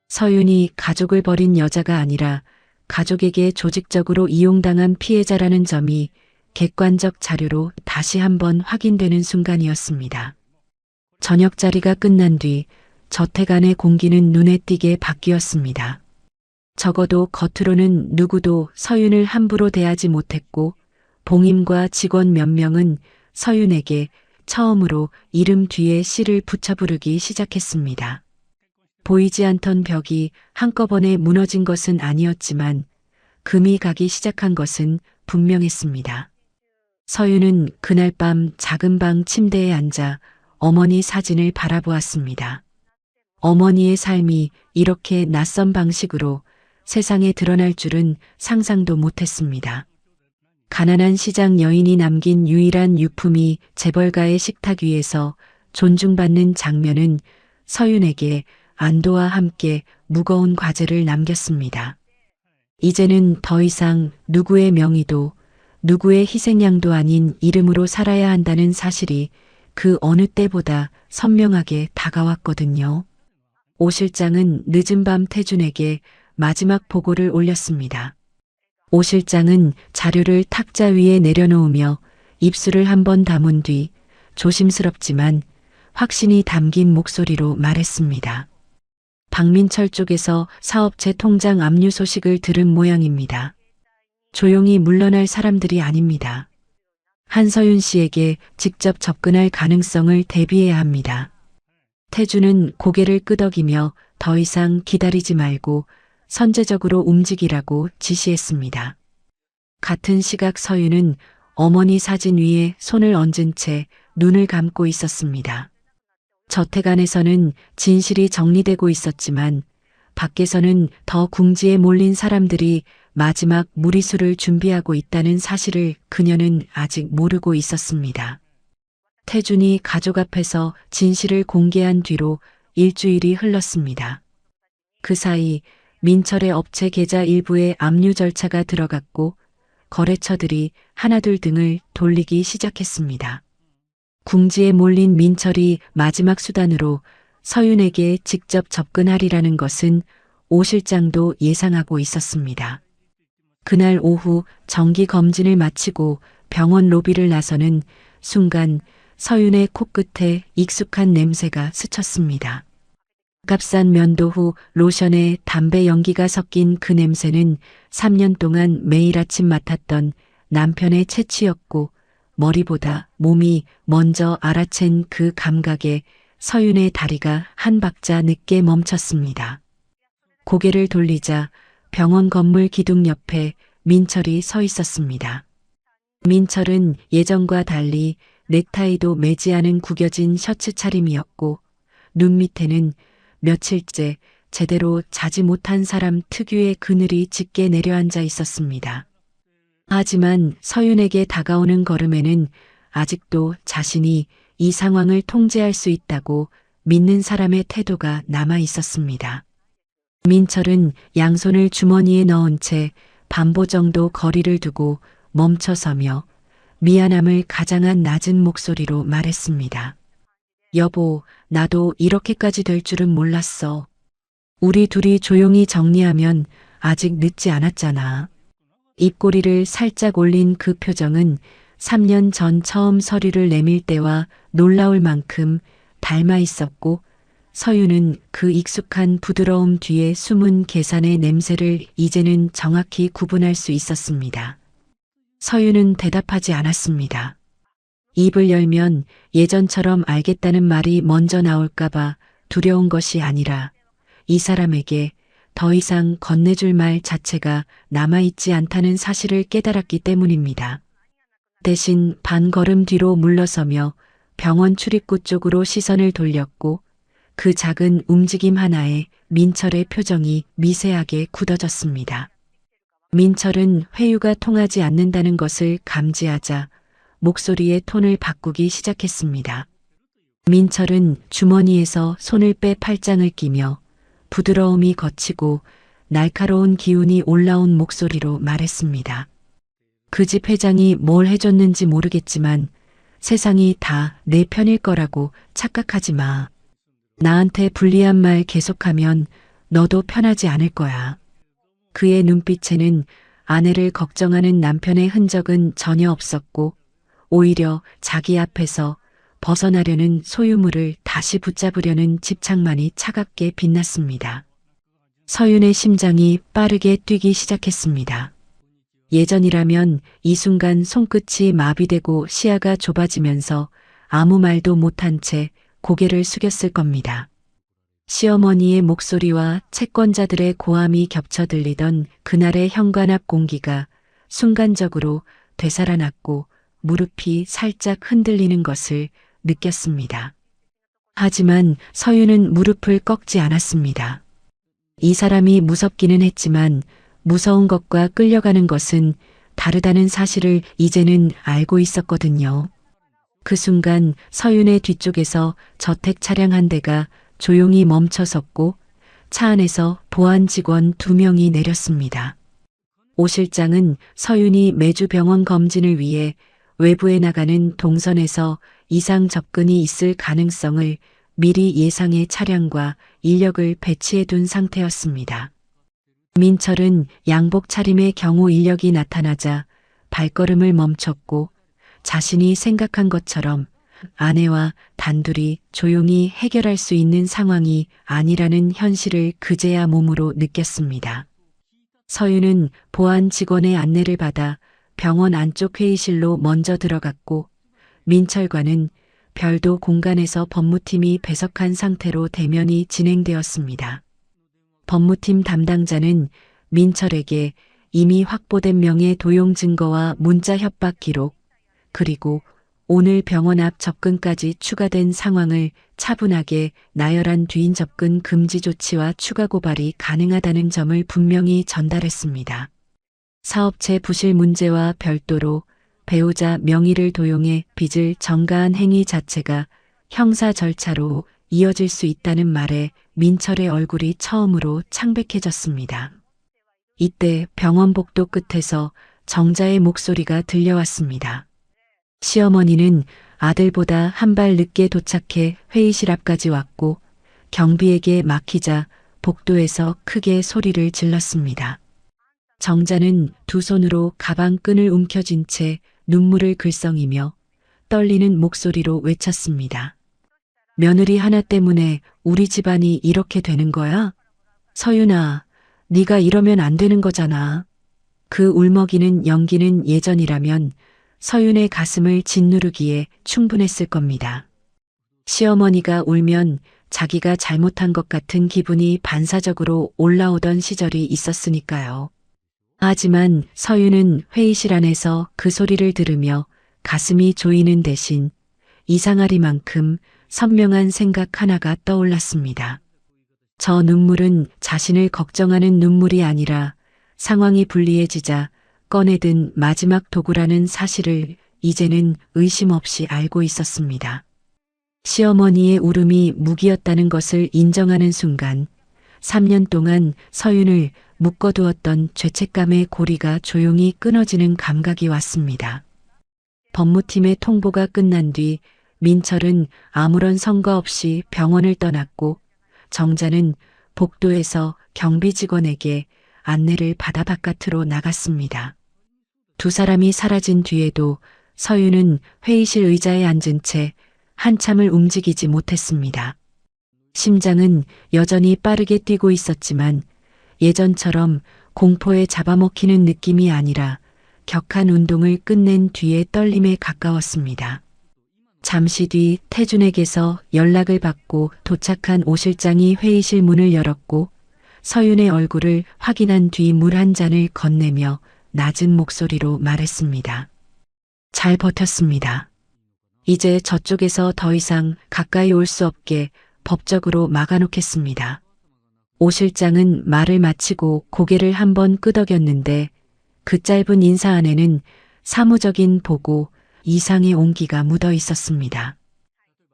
서윤이 가족을 버린 여자가 아니라 가족에게 조직적으로 이용당한 피해자라는 점이 객관적 자료로 다시 한번 확인되는 순간이었습니다. 저녁 자리가 끝난 뒤 저택 안의 공기는 눈에 띄게 바뀌었습니다. 적어도 겉으로는 누구도 서윤을 함부로 대하지 못했고 봉임과 직원 몇 명은 서윤에게 처음으로 이름 뒤에 씨를 붙여 부르기 시작했습니다. 보이지 않던 벽이 한꺼번에 무너진 것은 아니었지만 금이 가기 시작한 것은 분명했습니다. 서윤은 그날 밤 작은 방 침대에 앉아 어머니 사진을 바라보았습니다. 어머니의 삶이 이렇게 낯선 방식으로 세상에 드러날 줄은 상상도 못했습니다. 가난한 시장 여인이 남긴 유일한 유품이 재벌가의 식탁 위에서 존중받는 장면은 서윤에게 안도와 함께 무거운 과제를 남겼습니다. 이제는 더 이상 누구의 명의도 누구의 희생양도 아닌 이름으로 살아야 한다는 사실이 그 어느 때보다 선명하게 다가왔거든요. 오 실장은 늦은 밤 태준에게 마지막 보고를 올렸습니다. 오 실장은 자료를 탁자 위에 내려놓으며 입술을 한번 다문 뒤 조심스럽지만 확신이 담긴 목소리로 말했습니다. 박민철 쪽에서 사업체 통장 압류 소식을 들은 모양입니다. 조용히 물러날 사람들이 아닙니다. 한서윤 씨에게 직접 접근할 가능성을 대비해야 합니다. 태주는 고개를 끄덕이며 더 이상 기다리지 말고 선제적으로 움직이라고 지시했습니다. 같은 시각 서윤은 어머니 사진 위에 손을 얹은 채 눈을 감고 있었습니다. 저택 안에서는 진실이 정리되고 있었지만 밖에서는 더 궁지에 몰린 사람들이 마지막 무리수를 준비하고 있다는 사실을 그녀는 아직 모르고 있었습니다. 태준이 가족 앞에서 진실을 공개한 뒤로 일주일이 흘렀습니다. 그 사이 민철의 업체 계좌 일부에 압류 절차가 들어갔고 거래처들이 하나둘 등을 돌리기 시작했습니다. 궁지에 몰린 민철이 마지막 수단으로 서윤에게 직접 접근하리라는 것은 오 실장도 예상하고 있었습니다. 그날 오후 정기 검진을 마치고 병원 로비를 나서는 순간 서윤의 코끝에 익숙한 냄새가 스쳤습니다. 값싼 면도 후 로션에 담배 연기가 섞인 그 냄새는 3년 동안 매일 아침 맡았던 남편의 채취였고 머리보다 몸이 먼저 알아챈 그 감각에 서윤의 다리가 한 박자 늦게 멈췄습니다. 고개를 돌리자 병원 건물 기둥 옆에 민철이 서 있었습니다. 민철은 예전과 달리 넥타이도 매지 않은 구겨진 셔츠 차림이었고 눈 밑에는 며칠째 제대로 자지 못한 사람 특유의 그늘이 짙게 내려앉아 있었습니다. 하지만 서윤에게 다가오는 걸음에는 아직도 자신이 이 상황을 통제할 수 있다고 믿는 사람의 태도가 남아 있었습니다. 민철은 양손을 주머니에 넣은 채 반보 정도 거리를 두고 멈춰서며 미안함을 가장한 낮은 목소리로 말했습니다. 여보, 나도 이렇게까지 될 줄은 몰랐어. 우리 둘이 조용히 정리하면 아직 늦지 않았잖아. 입꼬리를 살짝 올린 그 표정은 3년 전 처음 서류를 내밀 때와 놀라울 만큼 닮아 있었고 서윤은 그 익숙한 부드러움 뒤에 숨은 계산의 냄새를 이제는 정확히 구분할 수 있었습니다. 서윤은 대답하지 않았습니다. 입을 열면 예전처럼 알겠다는 말이 먼저 나올까봐 두려운 것이 아니라 이 사람에게 더 이상 건네줄 말 자체가 남아있지 않다는 사실을 깨달았기 때문입니다. 대신 반 걸음 뒤로 물러서며 병원 출입구 쪽으로 시선을 돌렸고 그 작은 움직임 하나에 민철의 표정이 미세하게 굳어졌습니다. 민철은 회유가 통하지 않는다는 것을 감지하자 목소리의 톤을 바꾸기 시작했습니다. 민철은 주머니에서 손을 빼 팔짱을 끼며 부드러움이 거치고 날카로운 기운이 올라온 목소리로 말했습니다. 그 집 회장이 뭘 해줬는지 모르겠지만 세상이 다 내 편일 거라고 착각하지 마. 나한테 불리한 말 계속하면 너도 편하지 않을 거야. 그의 눈빛에는 아내를 걱정하는 남편의 흔적은 전혀 없었고 오히려 자기 앞에서 벗어나려는 소유물을 다시 붙잡으려는 집착만이 차갑게 빛났습니다. 서윤의 심장이 빠르게 뛰기 시작했습니다. 예전이라면 이 순간 손끝이 마비되고 시야가 좁아지면서 아무 말도 못한 채 고개를 숙였을 겁니다. 시어머니의 목소리와 채권자들의 고함이 겹쳐 들리던 그날의 현관 앞 공기가 순간적으로 되살아났고 무릎이 살짝 흔들리는 것을 느꼈습니다. 하지만 서윤은 무릎을 꺾지 않았습니다. 이 사람이 무섭기는 했지만 무서운 것과 끌려가는 것은 다르다는 사실을 이제는 알고 있었거든요. 그 순간 서윤의 뒤쪽에서 저택 차량 한 대가 조용히 멈춰섰고 차 안에서 보안 직원 2명이 내렸습니다. 오 실장은 서윤이 매주 병원 검진을 위해 외부에 나가는 동선에서 이상 접근이 있을 가능성을 미리 예상해 차량과 인력을 배치해 둔 상태였습니다. 민철은 양복 차림의 경호 인력이 나타나자 발걸음을 멈췄고 자신이 생각한 것처럼 아내와 단둘이 조용히 해결할 수 있는 상황이 아니라는 현실을 그제야 몸으로 느꼈습니다. 서윤은 보안 직원의 안내를 받아 병원 안쪽 회의실로 먼저 들어갔고 민철과는 별도 공간에서 법무팀이 배석한 상태로 대면이 진행되었습니다. 법무팀 담당자는 민철에게 이미 확보된 명의 도용 증거와 문자 협박 기록, 그리고 오늘 병원 앞 접근까지 추가된 상황을 차분하게 나열한 뒤인 접근 금지 조치와 추가 고발이 가능하다는 점을 분명히 전달했습니다. 사업체 부실 문제와 별도로 배우자 명의를 도용해 빚을 전가한 행위 자체가 형사 절차로 이어질 수 있다는 말에 민철의 얼굴이 처음으로 창백해졌습니다. 이때 병원 복도 끝에서 정자의 목소리가 들려왔습니다. 시어머니는 아들보다 한 발 늦게 도착해 회의실 앞까지 왔고 경비에게 막히자 복도에서 크게 소리를 질렀습니다. 정자는 두 손으로 가방 끈을 움켜쥔 채 눈물을 글썽이며 떨리는 목소리로 외쳤습니다. 며느리 하나 때문에 우리 집안이 이렇게 되는 거야? 서윤아, 네가 이러면 안 되는 거잖아. 그 울먹이는 연기는 예전이라면 서윤의 가슴을 짓누르기에 충분했을 겁니다. 시어머니가 울면 자기가 잘못한 것 같은 기분이 반사적으로 올라오던 시절이 있었으니까요. 하지만 서윤은 회의실 안에서 그 소리를 들으며 가슴이 조이는 대신 이상하리만큼 선명한 생각 하나가 떠올랐습니다. 저 눈물은 자신을 걱정하는 눈물이 아니라 상황이 불리해지자 꺼내든 마지막 도구라는 사실을 이제는 의심 없이 알고 있었습니다. 시어머니의 울음이 무기였다는 것을 인정하는 순간 3년 동안 서윤을 묶어두었던 죄책감의 고리가 조용히 끊어지는 감각이 왔습니다. 법무팀의 통보가 끝난 뒤 민철은 아무런 성과 없이 병원을 떠났고 정자는 복도에서 경비 직원에게 안내를 받아 바깥으로 나갔습니다. 두 사람이 사라진 뒤에도 서윤은 회의실 의자에 앉은 채 한참을 움직이지 못했습니다. 심장은 여전히 빠르게 뛰고 있었지만 예전처럼 공포에 잡아먹히는 느낌이 아니라 격한 운동을 끝낸 뒤의 떨림에 가까웠습니다. 잠시 뒤 태준에게서 연락을 받고 도착한 오 실장이 회의실 문을 열었고 서윤의 얼굴을 확인한 뒤 물 한 잔을 건네며 낮은 목소리로 말했습니다. 잘 버텼습니다. 이제 저쪽에서 더 이상 가까이 올 수 없게 법적으로 막아놓겠습니다. 오 실장은 말을 마치고 고개를 한번 끄덕였는데 그 짧은 인사 안에는 사무적인 보고 이상의 온기가 묻어 있었습니다.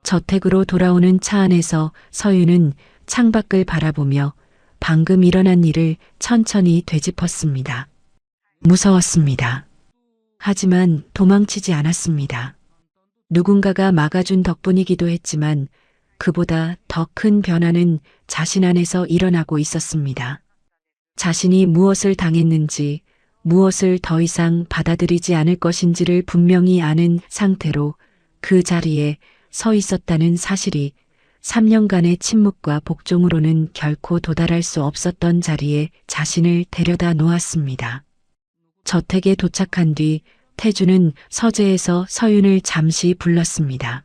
저택으로 돌아오는 차 안에서 서윤은 창밖을 바라보며 방금 일어난 일을 천천히 되짚었습니다. 무서웠습니다. 하지만 도망치지 않았습니다. 누군가가 막아준 덕분이기도 했지만 그보다 더 큰 변화는 자신 안에서 일어나고 있었습니다. 자신이 무엇을 당했는지, 무엇을 더 이상 받아들이지 않을 것인지를 분명히 아는 상태로 그 자리에 서 있었다는 사실이 3년간의 침묵과 복종으로는 결코 도달할 수 없었던 자리에 자신을 데려다 놓았습니다. 저택에 도착한 뒤 태주는 서재에서 서윤을 잠시 불렀습니다.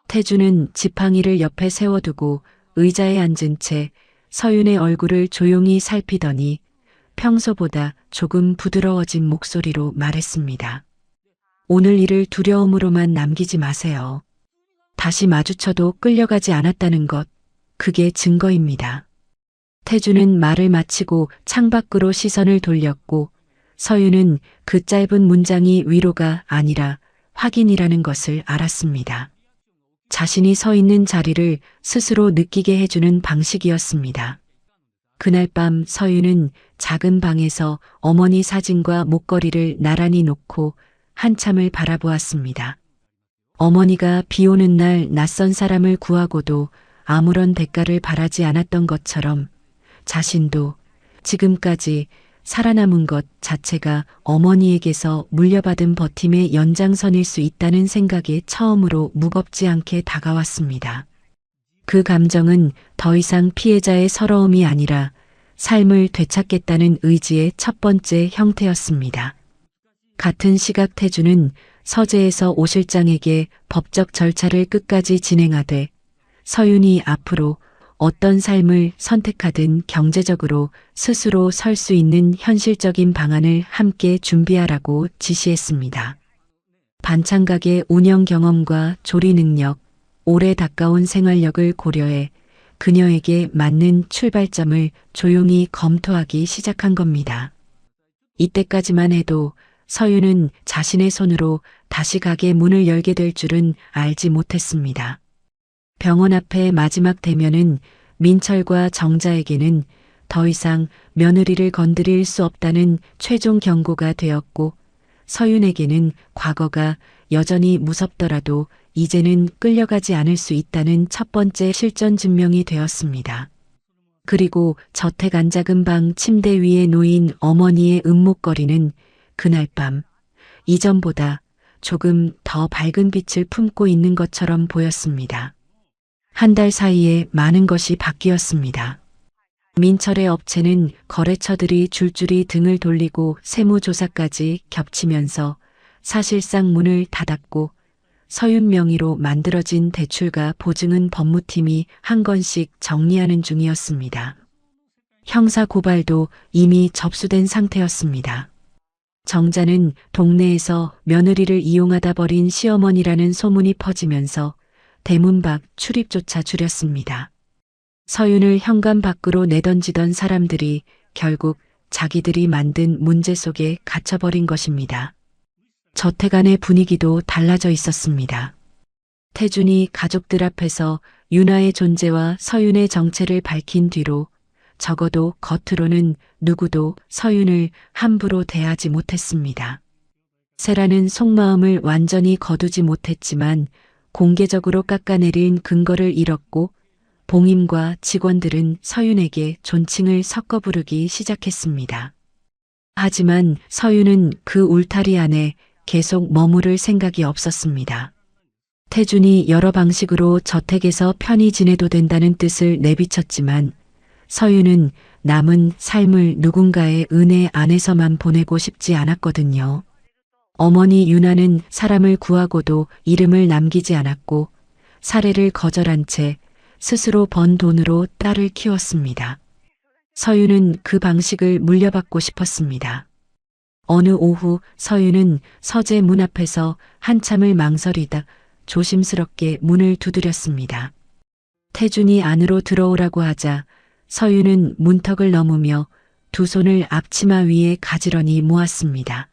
태주는 지팡이를 옆에 세워두고 의자에 앉은 채 서윤의 얼굴을 조용히 살피더니 평소보다 조금 부드러워진 목소리로 말했습니다. 오늘 일을 두려움으로만 남기지 마세요. 다시 마주쳐도 끌려가지 않았다는 것, 그게 증거입니다. 태주는 말을 마치고 창밖으로 시선을 돌렸고 서윤은 그 짧은 문장이 위로가 아니라 확인이라는 것을 알았습니다. 자신이 서 있는 자리를 스스로 느끼게 해주는 방식이었습니다. 그날 밤 서윤은 작은 방에서 어머니 사진과 목걸이를 나란히 놓고 한참을 바라보았습니다. 어머니가 비 오는 날 낯선 사람을 구하고도 아무런 대가를 바라지 않았던 것처럼 자신도 지금까지 살아남은 것 자체가 어머니에게서 물려받은 버팀의 연장선일 수 있다는 생각에 처음으로 무겁지 않게 다가왔습니다. 그 감정은 더 이상 피해자의 서러움이 아니라 삶을 되찾겠다는 의지의 첫 번째 형태였습니다. 같은 시각 태주는 서재에서 오 실장에게 법적 절차를 끝까지 진행하되 서윤이 앞으로 어떤 삶을 선택하든 경제적으로 스스로 설 수 있는 현실적인 방안을 함께 준비하라고 지시했습니다. 반찬가게 운영 경험과 조리 능력, 오래 가까운 생활력을 고려해 그녀에게 맞는 출발점을 조용히 검토하기 시작한 겁니다. 이때까지만 해도 서윤은 자신의 손으로 다시 가게 문을 열게 될 줄은 알지 못했습니다. 병원 앞에 마지막 대면은 민철과 정자에게는 더 이상 며느리를 건드릴 수 없다는 최종 경고가 되었고 서윤에게는 과거가 여전히 무섭더라도 이제는 끌려가지 않을 수 있다는 첫 번째 실전 증명이 되었습니다. 그리고 저택 안 작은 방 침대 위에 놓인 어머니의 은목걸이는 그날 밤 이전보다 조금 더 밝은 빛을 품고 있는 것처럼 보였습니다. 한 달 사이에 많은 것이 바뀌었습니다. 민철의 업체는 거래처들이 줄줄이 등을 돌리고 세무조사까지 겹치면서 사실상 문을 닫았고 서윤 명의로 만들어진 대출과 보증은 법무팀이 한 건씩 정리하는 중이었습니다. 형사 고발도 이미 접수된 상태였습니다. 정자는 동네에서 며느리를 이용하다 버린 시어머니라는 소문이 퍼지면서 대문 밖 출입조차 줄였습니다. 서윤을 현관 밖으로 내던지던 사람들이 결국 자기들이 만든 문제 속에 갇혀버린 것입니다. 저택 안의 분위기도 달라져 있었습니다. 태준이 가족들 앞에서 윤아의 존재와 서윤의 정체를 밝힌 뒤로 적어도 겉으로는 누구도 서윤을 함부로 대하지 못했습니다. 세라는 속마음을 완전히 거두지 못했지만 공개적으로 깎아내린 근거를 잃었고 봉임과 직원들은 서윤에게 존칭을 섞어 부르기 시작했습니다. 하지만 서윤은 그 울타리 안에 계속 머무를 생각이 없었습니다. 태준이 여러 방식으로 저택에서 편히 지내도 된다는 뜻을 내비쳤지만 서윤은 남은 삶을 누군가의 은혜 안에서만 보내고 싶지 않았거든요. 어머니 윤아는 사람을 구하고도 이름을 남기지 않았고 사례를 거절한 채 스스로 번 돈으로 딸을 키웠습니다. 서윤은 그 방식을 물려받고 싶었습니다. 어느 오후 서윤은 서재 문 앞에서 한참을 망설이다 조심스럽게 문을 두드렸습니다. 태준이 안으로 들어오라고 하자 서윤은 문턱을 넘으며 두 손을 앞치마 위에 가지런히 모았습니다.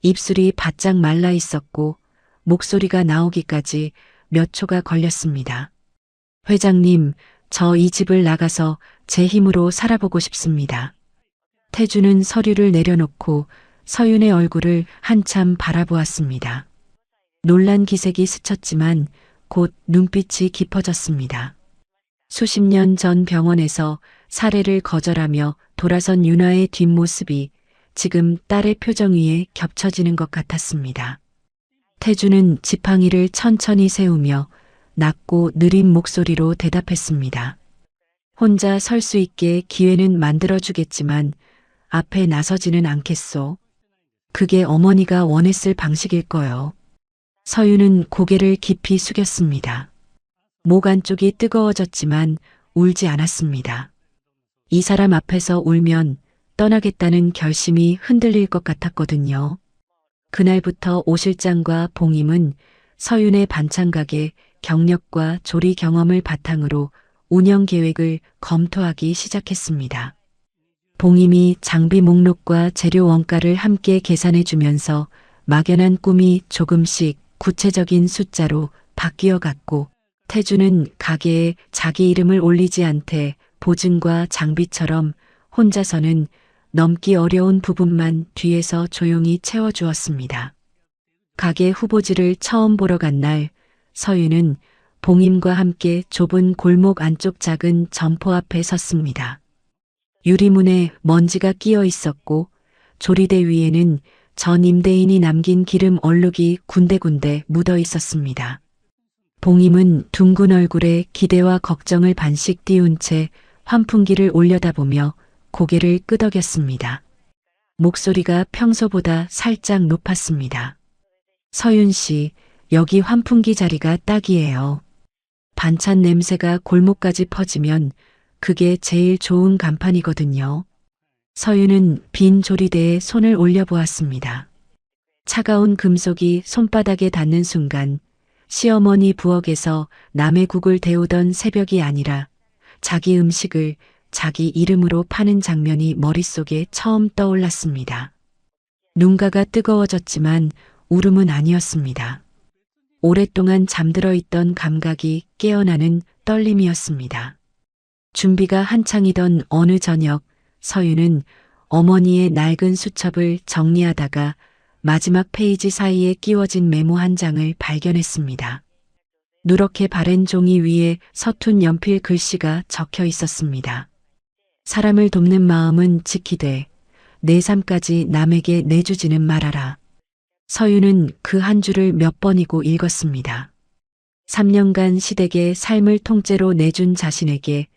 입술이 바짝 말라 있었고 목소리가 나오기까지 몇 초가 걸렸습니다. 회장님, 저 이 집을 나가서 제 힘으로 살아보고 싶습니다. 태주는 서류를 내려놓고 서윤의 얼굴을 한참 바라보았습니다. 놀란 기색이 스쳤지만 곧 눈빛이 깊어졌습니다. 수십 년 전 병원에서 사례를 거절하며 돌아선 윤아의 뒷모습이 지금 딸의 표정 위에 겹쳐지는 것 같았습니다. 태주는 지팡이를 천천히 세우며 낮고 느린 목소리로 대답했습니다. 혼자 설 수 있게 기회는 만들어주겠지만 앞에 나서지는 않겠소. 그게 어머니가 원했을 방식일 거요. 서윤은 고개를 깊이 숙였습니다. 목 안쪽이 뜨거워졌지만 울지 않았습니다. 이 사람 앞에서 울면 떠나겠다는 결심이 흔들릴 것 같았거든요. 그날부터 오 실장과 봉임은 서윤의 반찬가게 경력과 조리 경험을 바탕으로 운영 계획을 검토하기 시작했습니다. 봉임이 장비 목록과 재료 원가를 함께 계산해 주면서 막연한 꿈이 조금씩 구체적인 숫자로 바뀌어 갔고, 태주는 가게에 자기 이름을 올리지 않되 보증과 장비처럼 혼자서는 넘기 어려운 부분만 뒤에서 조용히 채워주었습니다. 가게 후보지를 처음 보러 간 날, 서윤은 봉임과 함께 좁은 골목 안쪽 작은 점포 앞에 섰습니다. 유리문에 먼지가 끼어 있었고 조리대 위에는 전 임대인이 남긴 기름 얼룩이 군데군데 묻어 있었습니다. 봉임은 둥근 얼굴에 기대와 걱정을 반씩 띄운 채 환풍기를 올려다보며 고개를 끄덕였습니다. 목소리가 평소보다 살짝 높았습니다. 서윤 씨, 여기 환풍기 자리가 딱이에요. 반찬 냄새가 골목까지 퍼지면 그게 제일 좋은 간판이거든요. 서윤은 빈 조리대에 손을 올려보았습니다. 차가운 금속이 손바닥에 닿는 순간 시어머니 부엌에서 남의 국을 데우던 새벽이 아니라 자기 음식을 자기 이름으로 파는 장면이 머릿속에 처음 떠올랐습니다. 눈가가 뜨거워졌지만 울음은 아니었습니다. 오랫동안 잠들어 있던 감각이 깨어나는 떨림이었습니다. 준비가 한창이던 어느 저녁, 서윤은 어머니의 낡은 수첩을 정리하다가 마지막 페이지 사이에 끼워진 메모 한 장을 발견했습니다. 누렇게 바랜 종이 위에 서툰 연필 글씨가 적혀 있었습니다. 사람을 돕는 마음은 지키되 내 삶까지 남에게 내주지는 말아라. 서윤은 그 한 줄을 몇 번이고 읽었습니다. 3년간 시댁의 삶을 통째로 내준 자신에게,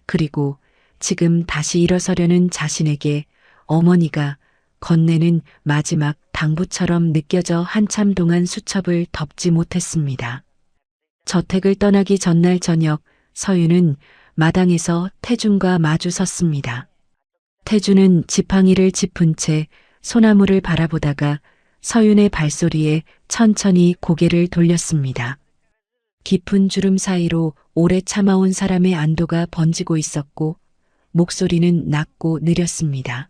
그리고 지금 다시 일어서려는 자신에게 어머니가 건네는 마지막 당부처럼 느껴져 한참 동안 수첩을 덮지 못했습니다. 저택을 떠나기 전날 저녁, 서윤은 마당에서 태준과 마주 섰습니다. 태준은 지팡이를 짚은 채 소나무를 바라보다가 서윤의 발소리에 천천히 고개를 돌렸습니다. 깊은 주름 사이로 오래 참아온 사람의 안도가 번지고 있었고 목소리는 낮고 느렸습니다.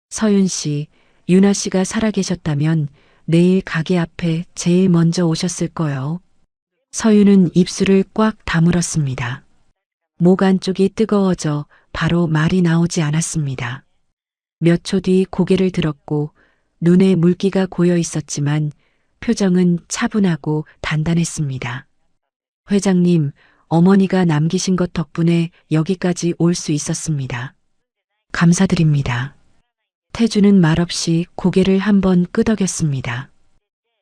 서윤 씨, 윤아 씨가 살아계셨다면 내일 가게 앞에 제일 먼저 오셨을 거요. 서윤은 입술을 꽉 다물었습니다. 목 안쪽이 뜨거워져 바로 말이 나오지 않았습니다. 몇 초 뒤 고개를 들었고 눈에 물기가 고여 있었지만 표정은 차분하고 단단했습니다. 회장님, 어머니가 남기신 것 덕분에 여기까지 올 수 있었습니다. 감사드립니다. 태주는 말없이 고개를 한번 끄덕였습니다.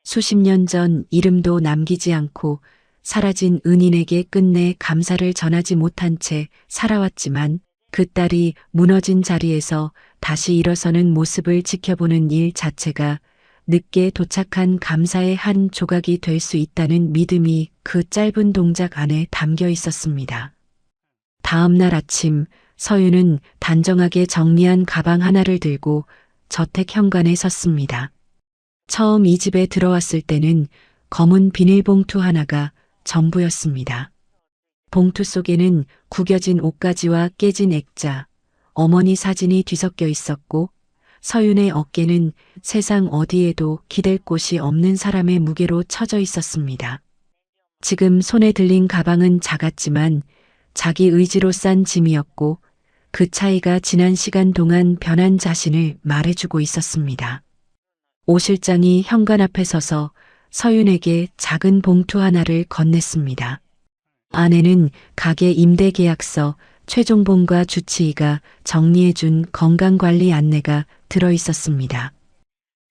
수십 년 전 이름도 남기지 않고 사라진 은인에게 끝내 감사를 전하지 못한 채 살아왔지만 그 딸이 무너진 자리에서 다시 일어서는 모습을 지켜보는 일 자체가 늦게 도착한 감사의 한 조각이 될 수 있다는 믿음이 그 짧은 동작 안에 담겨 있었습니다. 다음 날 아침 서윤은 단정하게 정리한 가방 하나를 들고 저택 현관에 섰습니다. 처음 이 집에 들어왔을 때는 검은 비닐봉투 하나가 전부였습니다. 봉투 속에는 구겨진 옷가지와 깨진 액자, 어머니 사진이 뒤섞여 있었고 서윤의 어깨는 세상 어디에도 기댈 곳이 없는 사람의 무게로 처져 있었습니다. 지금 손에 들린 가방은 작았지만 자기 의지로 싼 짐이었고 그 차이가 지난 시간 동안 변한 자신을 말해주고 있었습니다. 오 실장이 현관 앞에 서서 서윤에게 작은 봉투 하나를 건넸습니다. 안에는 가게 임대 계약서, 최종본과 주치의가 정리해준 건강관리 안내가 들어있었습니다.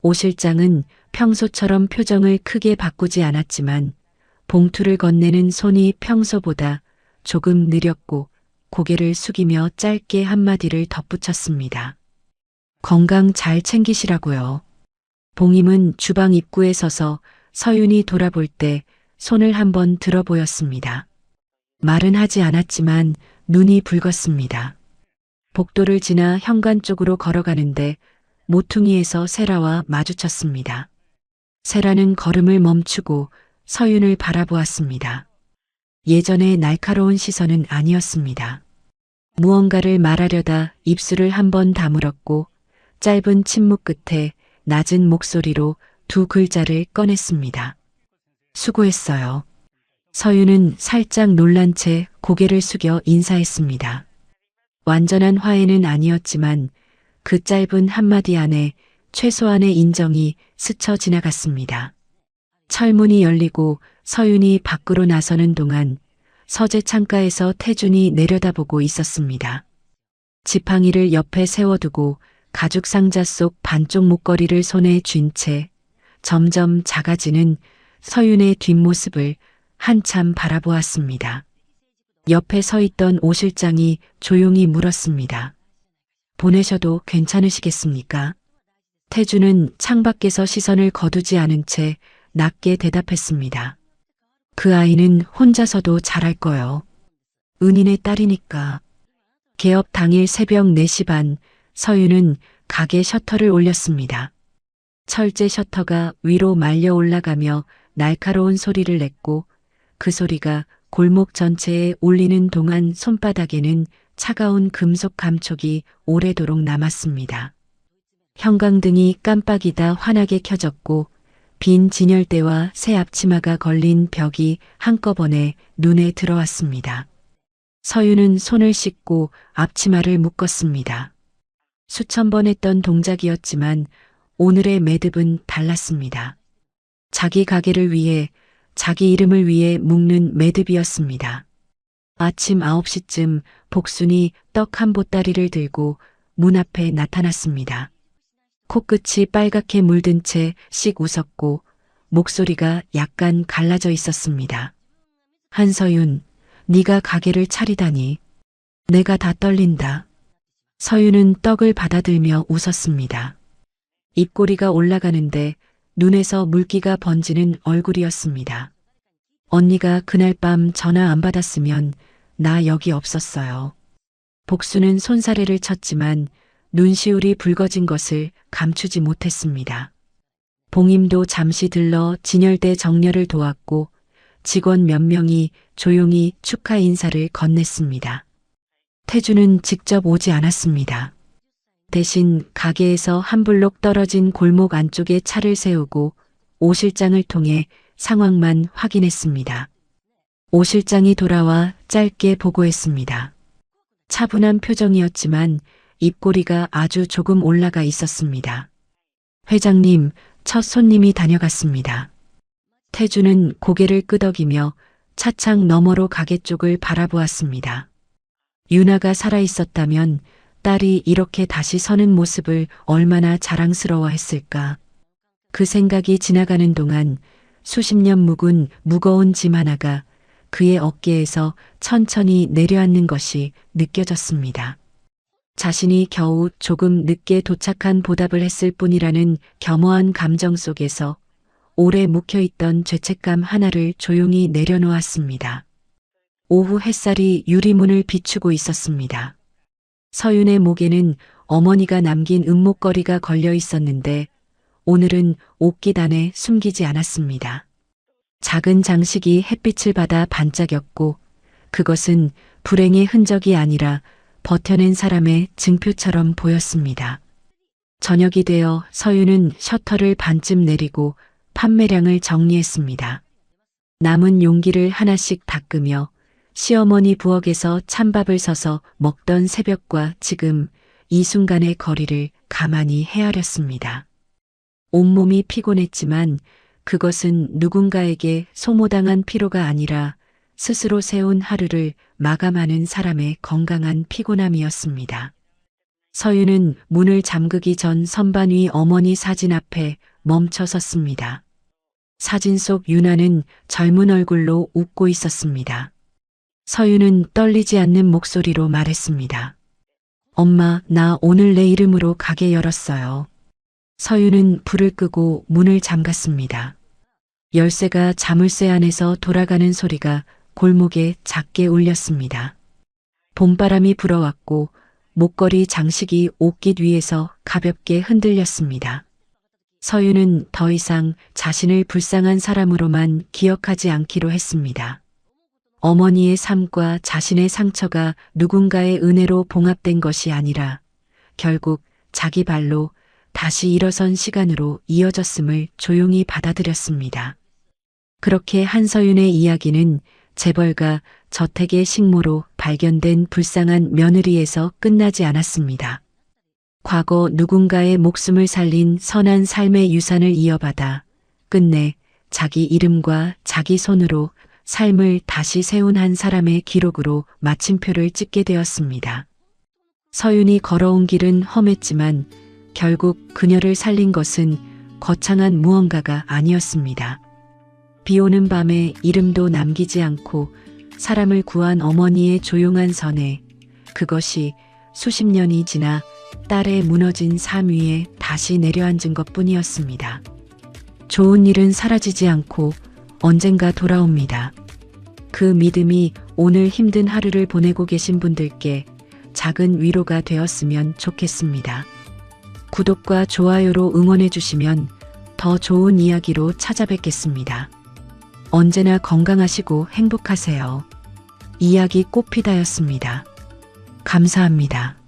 오 실장은 평소처럼 표정을 크게 바꾸지 않았지만 봉투를 건네는 손이 평소보다 조금 느렸고 고개를 숙이며 짧게 한마디를 덧붙였습니다. 건강 잘 챙기시라고요. 봉임은 주방 입구에 서서 서윤이 돌아볼 때 손을 한번 들어 보였습니다. 말은 하지 않았지만 눈이 붉었습니다. 복도를 지나 현관 쪽으로 걸어가는데 모퉁이에서 세라와 마주쳤습니다. 세라는 걸음을 멈추고 서윤을 바라보았습니다. 예전의 날카로운 시선은 아니었습니다. 무언가를 말하려다 입술을 한번 다물었고 짧은 침묵 끝에 낮은 목소리로 두 글자를 꺼냈습니다. 수고했어요. 서윤은 살짝 놀란 채 고개를 숙여 인사했습니다. 완전한 화해는 아니었지만 그 짧은 한마디 안에 최소한의 인정이 스쳐 지나갔습니다. 철문이 열리고 서윤이 밖으로 나서는 동안 서재 창가에서 태준이 내려다보고 있었습니다. 지팡이를 옆에 세워두고 가죽 상자 속 반쪽 목걸이를 손에 쥔 채 점점 작아지는 서윤의 뒷모습을 한참 바라보았습니다. 옆에 서 있던 오 실장이 조용히 물었습니다. 보내셔도 괜찮으시겠습니까? 태준은 창밖에서 시선을 거두지 않은 채 낮게 대답했습니다. 그 아이는 혼자서도 잘할 거요. 은인의 딸이니까. 개업 당일 새벽 4시 반 서윤은 가게 셔터를 올렸습니다. 철제 셔터가 위로 말려 올라가며 날카로운 소리를 냈고 그 소리가 골목 전체에 울리는 동안 손바닥에는 차가운 금속 감촉이 오래도록 남았습니다. 형광등이 깜빡이다 환하게 켜졌고 빈 진열대와 새 앞치마가 걸린 벽이 한꺼번에 눈에 들어왔습니다. 서윤은 손을 씻고 앞치마를 묶었습니다. 수천 번 했던 동작이었지만 오늘의 매듭은 달랐습니다. 자기 가게를 위해 자기 이름을 위해 묶는 매듭이었습니다. 아침 9시쯤 복순이 떡 한 보따리를 들고 문 앞에 나타났습니다. 코끝이 빨갛게 물든 채 씩 웃었고 목소리가 약간 갈라져 있었습니다. 한서윤, 네가 가게를 차리다니. 내가 다 떨린다. 서윤은 떡을 받아들며 웃었습니다. 입꼬리가 올라가는데 눈에서 물기가 번지는 얼굴이었습니다. 언니가 그날 밤 전화 안 받았으면 나 여기 없었어요. 복수는 손사래를 쳤지만 눈시울이 붉어진 것을 감추지 못했습니다. 봉임도 잠시 들러 진열대 정렬을 도왔고 직원 몇 명이 조용히 축하 인사를 건넸습니다. 태주는 직접 오지 않았습니다. 대신 가게에서 한 블록 떨어진 골목 안쪽에 차를 세우고 오 실장을 통해 상황만 확인했습니다. 오 실장이 돌아와 짧게 보고했습니다. 차분한 표정이었지만 입꼬리가 아주 조금 올라가 있었습니다. 회장님, 첫 손님이 다녀갔습니다. 태주는 고개를 끄덕이며 차창 너머로 가게 쪽을 바라보았습니다. 유나가 살아있었다면 딸이 이렇게 다시 서는 모습을 얼마나 자랑스러워했을까. 그 생각이 지나가는 동안 수십 년 묵은 무거운 짐 하나가 그의 어깨에서 천천히 내려앉는 것이 느껴졌습니다. 자신이 겨우 조금 늦게 도착한 보답을 했을 뿐이라는 겸허한 감정 속에서 오래 묵혀있던 죄책감 하나를 조용히 내려놓았습니다. 오후 햇살이 유리문을 비추고 있었습니다. 서윤의 목에는 어머니가 남긴 은목걸이가 걸려 있었는데 오늘은 옷깃 안에 숨기지 않았습니다. 작은 장식이 햇빛을 받아 반짝였고 그것은 불행의 흔적이 아니라 버텨낸 사람의 증표처럼 보였습니다. 저녁이 되어 서윤은 셔터를 반쯤 내리고 판매량을 정리했습니다. 남은 용기를 하나씩 닦으며 시어머니 부엌에서 찬밥을 서서 먹던 새벽과 지금 이 순간의 거리를 가만히 헤아렸습니다. 온몸이 피곤했지만 그것은 누군가에게 소모당한 피로가 아니라 스스로 세운 하루를 마감하는 사람의 건강한 피곤함이었습니다. 서윤은 문을 잠그기 전 선반 위 어머니 사진 앞에 멈춰 섰습니다. 사진 속 유나는 젊은 얼굴로 웃고 있었습니다. 서윤은 떨리지 않는 목소리로 말했습니다. 엄마, 나 오늘 내 이름으로 가게 열었어요. 서윤은 불을 끄고 문을 잠갔습니다. 열쇠가 자물쇠 안에서 돌아가는 소리가 골목에 작게 울렸습니다. 봄바람이 불어왔고 목걸이 장식이 옷깃 위에서 가볍게 흔들렸습니다. 서윤은 더 이상 자신을 불쌍한 사람으로만 기억하지 않기로 했습니다. 어머니의 삶과 자신의 상처가 누군가의 은혜로 봉합된 것이 아니라 결국 자기 발로 다시 일어선 시간으로 이어졌음을 조용히 받아들였습니다. 그렇게 한서윤의 이야기는 재벌가 저택의 식모로 발견된 불쌍한 며느리에서 끝나지 않았습니다. 과거 누군가의 목숨을 살린 선한 삶의 유산을 이어받아 끝내 자기 이름과 자기 손으로 삶을 다시 세운 한 사람의 기록으로 마침표를 찍게 되었습니다. 서윤이 걸어온 길은 험했지만 결국 그녀를 살린 것은 거창한 무언가가 아니었습니다. 비오는 밤에 이름도 남기지 않고 사람을 구한 어머니의 조용한 선해, 그것이 수십 년이 지나 딸의 무너진 삶 위에 다시 내려앉은 것뿐이었습니다. 좋은 일은 사라지지 않고 언젠가 돌아옵니다. 그 믿음이 오늘 힘든 하루를 보내고 계신 분들께 작은 위로가 되었으면 좋겠습니다. 구독과 좋아요로 응원해 주시면 더 좋은 이야기로 찾아뵙겠습니다. 언제나 건강하시고 행복하세요. 이야기 꽃피다였습니다. 감사합니다.